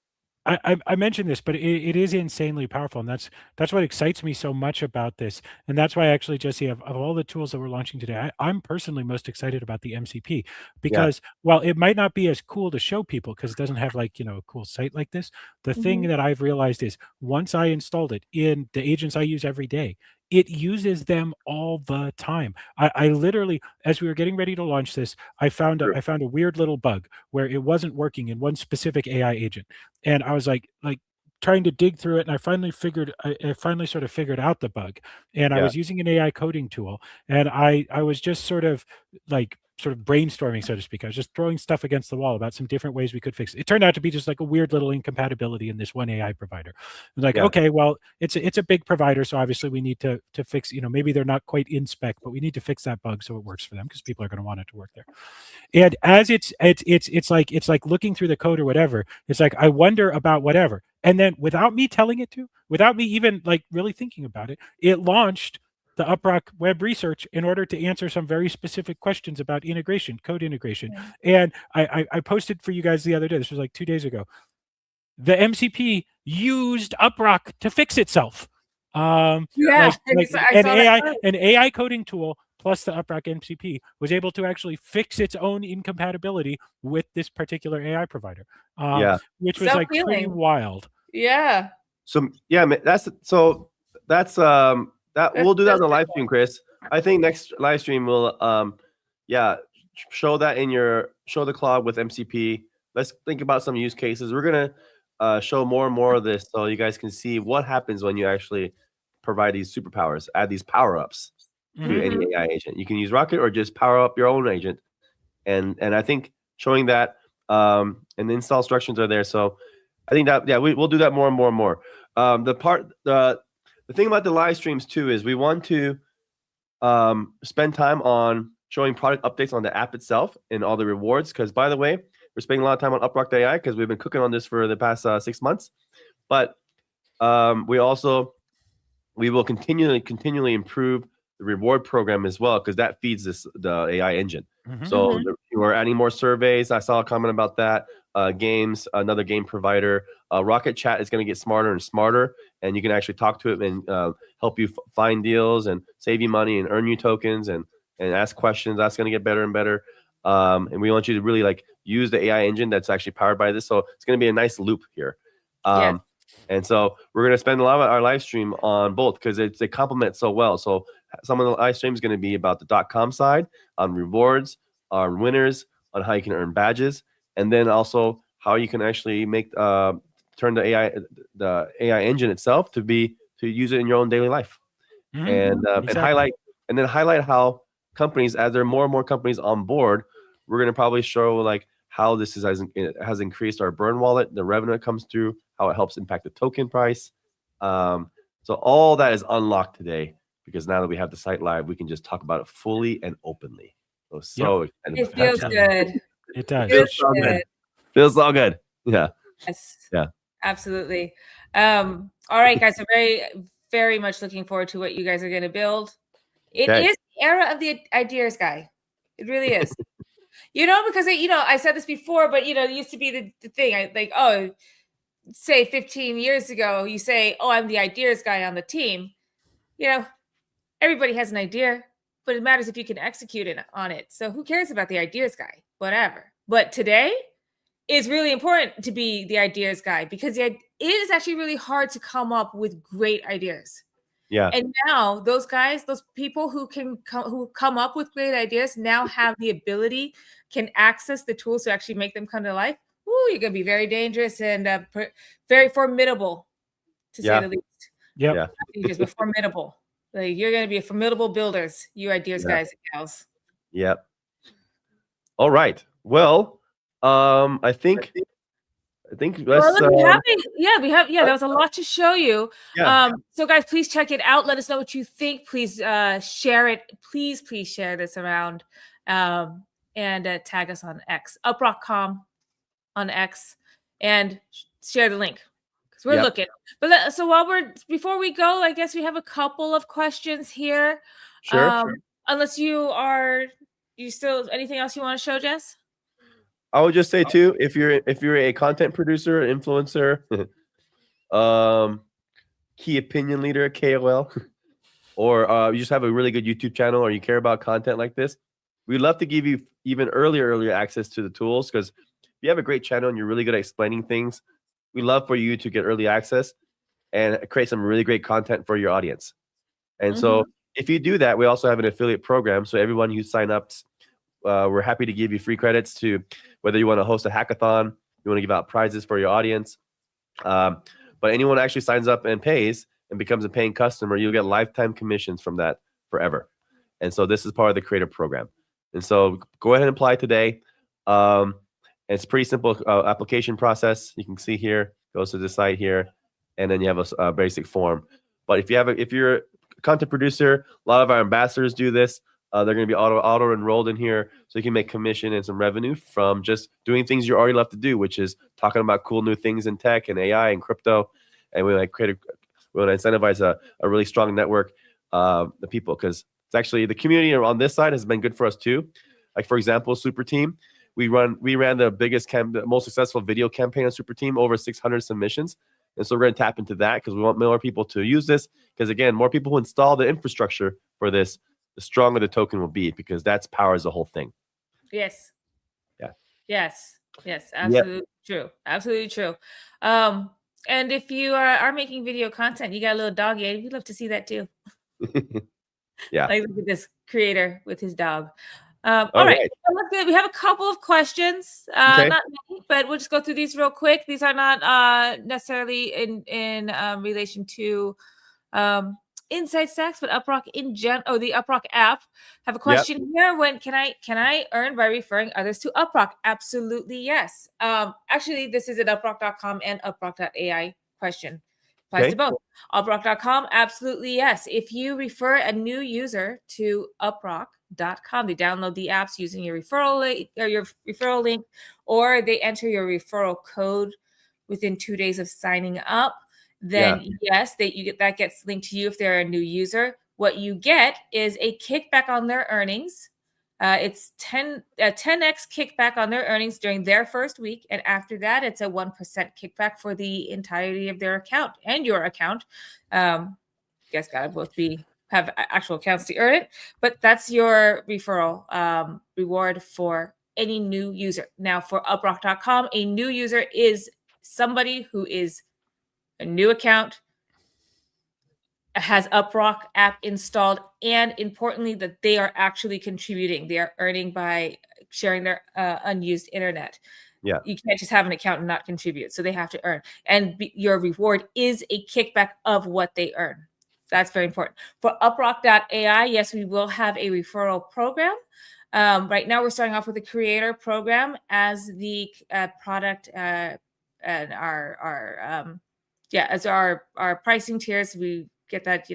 I mentioned this, but it is insanely powerful, and that's what excites me so much about this, and that's why actually, Jesse, of all the tools that we're launching today, I'm personally most excited about the MCP, because while it might not be as cool to show people because it doesn't have like a cool site like this, the thing that I've realized is once I installed it in the agents I use every day, it uses them all the time. I literally, as we were getting ready to launch this, I found a weird little bug where it wasn't working in one specific AI agent. And I was like trying to dig through it, and I finally sort of figured out the bug. And I was using an AI coding tool, and I was just sort of brainstorming, so to speak. I was just throwing stuff against the wall about some different ways we could fix it. It turned out to be just like a weird little incompatibility in this one AI provider. Like, okay, well, it's a big provider, so obviously we need to fix, maybe they're not quite in spec, but we need to fix that bug so it works for them because people are going to want it to work there. And as it's like looking through the code or whatever, it's like, I wonder about whatever. And then without me telling it to, without me even like really thinking about it, it launched the UpRock web research in order to answer some very specific questions about integration, code integration. And I posted for you guys the other day, this was like 2 days ago, the MCP used UpRock to fix itself. An AI coding tool plus the UpRock MCP was able to actually fix its own incompatibility with this particular AI provider, which was like pretty wild. Yeah. So that's we'll do that in the live stream, Chris. I think next live stream will show that show the cloud with MCP. Let's think about some use cases. We're gonna show more and more of this so you guys can see what happens when you actually provide these superpowers, add these power-ups to any AI agent. You can use Rocket or just power up your own agent. And I think showing that and the install instructions are there. So I think that we'll do that more and more and more. The thing about the live streams too is we want to spend time on showing product updates on the app itself and all the rewards. Because by the way, we're spending a lot of time on UpRock.AI because we've been cooking on this for the past 6 months. But we will continually improve the reward program as well, because that feeds the AI engine. So we're adding more surveys. I saw a comment about that. Games, another game provider. Rocket Chat is going to get smarter and smarter, and you can actually talk to it and help you find deals and save you money and earn you tokens and ask questions. That's going to get better and better. And we want you to really like use the AI engine that's actually powered by this. So it's going to be a nice loop here. And so we're going to spend a lot of our live stream on both because they complement so well. So some of the live stream is going to be about the .com side, on rewards, on winners, on how you can earn badges, and then also how you can actually make turn the AI engine itself to use it in your own daily life, and highlight how companies, as there are more and more companies on board, we're going to probably show like how this has increased our burn wallet, the revenue that comes through, how it helps impact the token price. So all that is unlocked today, because now that we have the site live, we can just talk about it fully and openly. So excited It about feels that. good. It does. Feels so good. good. Feels so good. Yeah. Yes. Yeah. Absolutely. All right, guys. I'm very much looking forward to what you guys are going to build. It Okay. is the era of the ideas guy. It really is. Because I said this before, but it used to be the thing. Say 15 years ago, you say, "Oh, I'm the ideas guy on the team." Everybody has an idea, but it matters if you can execute on it. So who cares about the ideas guy? Whatever. But today, it's really important to be the ideas guy, because it is actually really hard to come up with great ideas. Yeah. And now those guys, those people who come up with great ideas now have the ability, can access the tools to actually make them come to life. Ooh, you're gonna be very dangerous and very formidable, to say the least. Yep. Yeah. Not dangerous, but formidable. Like, you're gonna be a formidable builders, you ideas guys and gals. Yep. All right. Well, I think let's. Well, we have. That was a lot to show you. Yeah. So guys, please check it out. Let us know what you think. Please share it. Please share this around, and tag us on X, UpRock.com on X, and share the link, because we're looking. But so before we go, I guess we have a couple of questions here. Sure. Unless you still anything else you want to show, Jess? I would just say too, if you're a content producer, influencer, key opinion leader, KOL, or you just have a really good YouTube channel, or you care about content like this, we'd love to give you even earlier access to the tools, because if you have a great channel and you're really good at explaining things, we'd love for you to get early access and create some really great content for your audience. And so if you do that, we also have an affiliate program. So everyone who sign up, we're happy to give you free credits to whether you want to host a hackathon, you want to give out prizes for your audience. But anyone actually signs up and pays and becomes a paying customer, you'll get lifetime commissions from that forever. And so this is part of the creator program. And so go ahead and apply today. It's a pretty simple application process. You can see here, goes to the site here, and then you have a basic form. But if you're a content producer, a lot of our ambassadors do this. They're going to be auto enrolled in here, so you can make commission and some revenue from just doing things you already love to do, which is talking about cool new things in tech and AI and crypto. And we want to incentivize a really strong network of the people, because it's actually the community on this side has been good for us too. Like, for example, Super Team, we ran the biggest the most successful video campaign on Super Team, over 600 submissions. And so we're going to tap into that, because we want more people to use this, because again, more people who install the infrastructure for this, the stronger the token will be, because that's powers the whole thing. Yes. Yeah. Yes. Absolutely true. Absolutely true. And if you are making video content, you got a little doggy, we'd love to see that too. Yeah. Like, look at this creator with his dog. All right. So that's good. We have a couple of questions. Not many, but we'll just go through these real quick. These are not necessarily in relation to Inside Stacks, but UpRock in general. The UpRock app. Have a question here. When can I earn by referring others to UpRock? Absolutely yes. Actually, this is at UpRock.com and UpRock.AI question. Applies to both. UpRock.com, absolutely yes. If you refer a new user to UpRock.com, they download the apps using your referral link, or they enter your referral code within 2 days of signing up, then yes, that gets linked to you if they're a new user. What you get is a kickback on their earnings. It's 10x kickback on their earnings during their first week, and after that, it's a 1% kickback for the entirety of their account and your account. You guys gotta both have actual accounts to earn it, but that's your referral reward for any new user. Now, for UpRock.com, a new user is somebody who is a new account, has UpRock app installed, and importantly, that they are actually contributing. They are earning by sharing their unused internet. Yeah. You can't just have an account and not contribute. So they have to earn. And your reward is a kickback of what they earn. that's very important. For UpRock.AI, yes, we will have a referral program. Right now, we're starting off with a creator program as the product and as our pricing tiers. We get that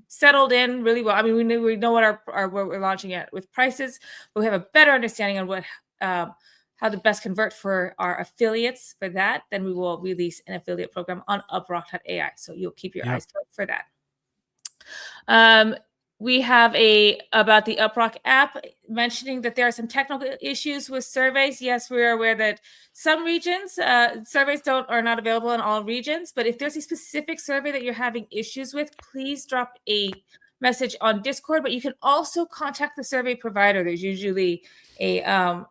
settled in really well. I mean, we know what what we're launching at with prices, but we have a better understanding on what how to best convert for our affiliates. For that, then we will release an affiliate program on UpRock.AI. So you'll keep your eyes peeled for that. We have about the UpRock app, mentioning that there are some technical issues with surveys. Yes, we are aware that some regions surveys are not available in all regions. But if there's a specific survey that you're having issues with, please drop a message on Discord. But you can also contact the survey provider. There's usually a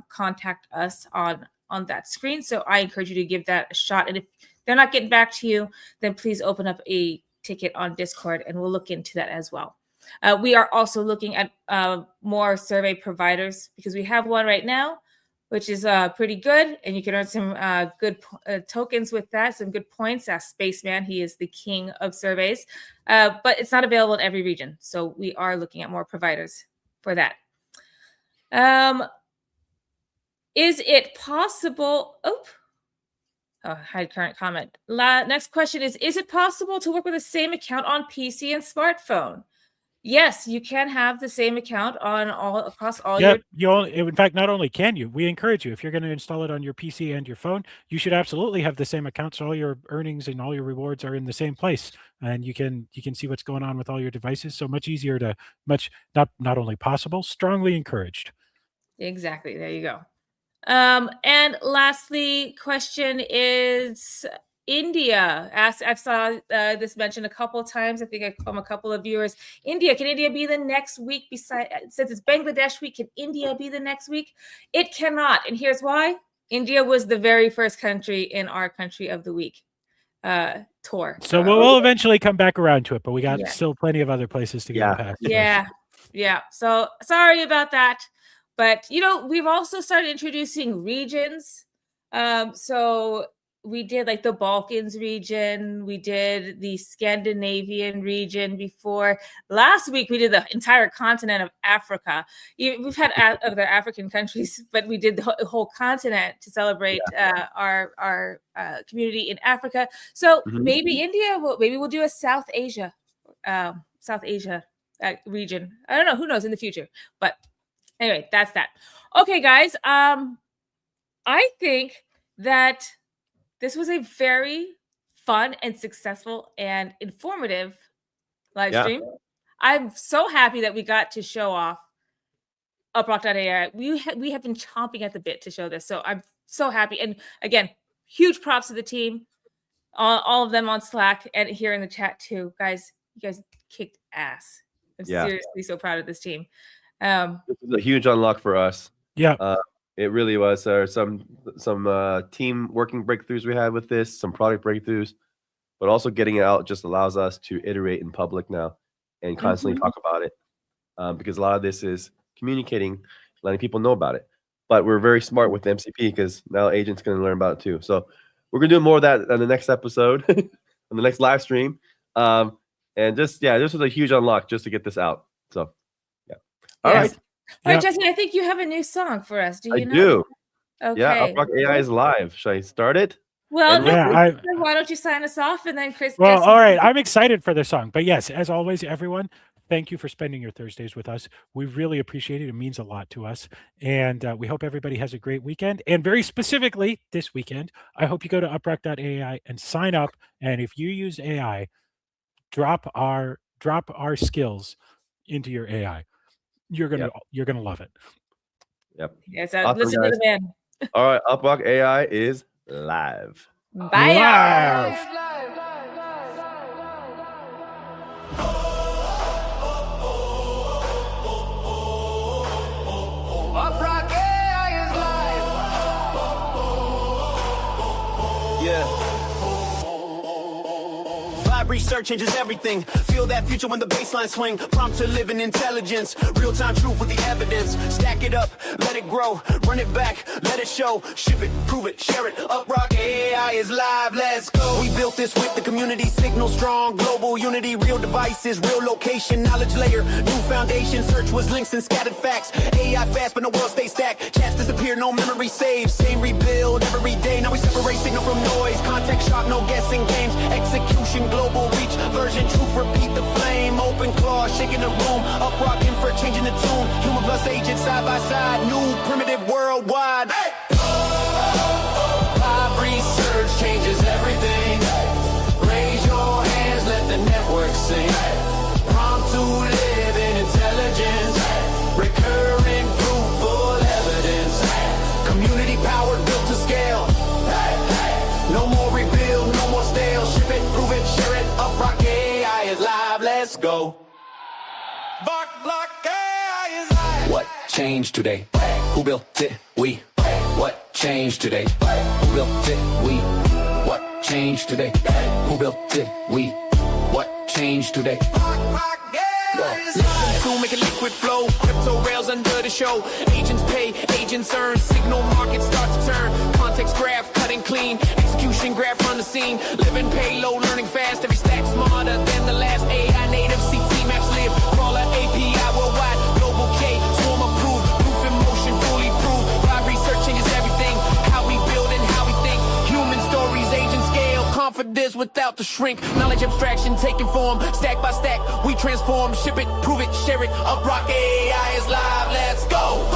contact us on that screen. So I encourage you to give that a shot. And if they're not getting back to you, then please open up a ticket on Discord, and we'll look into that as well. We are also looking at more survey providers, because we have one right now, which is pretty good, and you can earn some good tokens with that, some good points. Ask Spaceman, he is the king of surveys, but it's not available in every region. So we are looking at more providers for that. Is it possible? Hide current comment. Next question is it possible to work with the same account on PC and smartphone? Yes, you can have the same account on across all your. In fact, not only can you, we encourage you, if you're going to install it on your PC and your phone, you should absolutely have the same account, so all your earnings and all your rewards are in the same place, and you can see what's going on with all your devices. So much easier to not only possible, strongly encouraged. Exactly. There you go. And lastly, question is India. I've saw this mentioned a couple of times. I think from a couple of viewers. India, can India be the next week? Since it's Bangladesh week, can India be the next week? It cannot, and here's why. India was the very first country in our country of the week tour. So we'll eventually come back around to it, but we got still plenty of other places to go past. Yeah. So sorry about that. But, we've also started introducing regions. So we did like the Balkans region. We did the Scandinavian region before. Last week, we did the entire continent of Africa. We've had other African countries, but we did the whole continent to celebrate our community in Africa. So maybe India, maybe we'll do a South Asia region. I don't know. Who knows in the future? But anyway, that's that. Okay, guys. I think that this was a very fun and successful and informative live stream. I'm so happy that we got to show off UpRock.AI. We have been chomping at the bit to show this. So I'm so happy. And again, huge props to the team, all of them on Slack and here in the chat too. Guys, you guys kicked ass. I'm seriously so proud of this team. This is a huge unlock for us. It really was. Some team working breakthroughs we had with this, some product breakthroughs, but also getting it out just allows us to iterate in public now and constantly talk about it, because a lot of this is communicating, letting people know about it. But we're very smart with MCP because now agents can learn about it too. So we're gonna do more of that on the next episode, on the next live stream, and this was a huge unlock just to get this out. So all right. All right, Jesse, I think you have a new song for us. Do you know? I do. Okay. Yeah, UpRock.AI is live. Should I start it? Well, why don't you sign us off and then Chris? Well, all right. I'm excited for the song. But yes, as always, everyone, thank you for spending your Thursdays with us. We really appreciate it. It means a lot to us. And we hope everybody has a great weekend. And very specifically this weekend, I hope you go to UpRock.AI and sign up. And if you use AI, drop our skills into your AI. You're gonna love it. Yep. Yes, listen to the man. All right, UpRock.AI is live. Bye. Live. UpRock.AI is live. Yeah. Vibe research changes everything. Feel that future when the baseline swing. Prompt to live in intelligence. Real-time truth with the evidence. Stack it up, let it grow. Run it back, let it show. Ship it, prove it, share it. UpRock.AI is live, let's go. We built this with the community. Signal strong, global unity. Real devices, real location. Knowledge layer, new foundation. Search was links and scattered facts. AI fast, but the world stays stacked. Chats disappear, no memory saved. Same rebuild every day. Now we separate signal from noise. Context sharp, no guessing games. Execution, global reach. Version truth, repeat the flame. Open claw, shaking the room. UpRock for changing the tune. Human plus agent side by side. New primitive worldwide. Hey! Vibe research changes everything. Raise your hands, let the network sing. Prompt to live in intelligence. Recurring proof, full evidence. Community powered, built to scale. No more rebuild, no more stale. Ship it, prove it, share it. UpRock.AI is live, let's go. UpRock.AI is live. What changed today? Who built it? We. What changed today? Who built it? We. What changed today? Who built it? We. What changed today? Listen to make a liquid flow. Crypto rails under the show. Agents pay, agents earn. Signal market start to turn. Context graph cutting clean. Execution graph on the scene. Living payload, learning fast. Every stack smarter than the last. AI native CT maps live. Crawler API worldwide. Global K swarm approved. Proof in motion fully proved. Vibe research changes everything. How we build and how we think. Human stories, agent scale. Confidence without the shrink. Knowledge abstraction taking form. Stack by stack, we transform. Ship it, prove it, share it. UpRock.AI is live, let's go.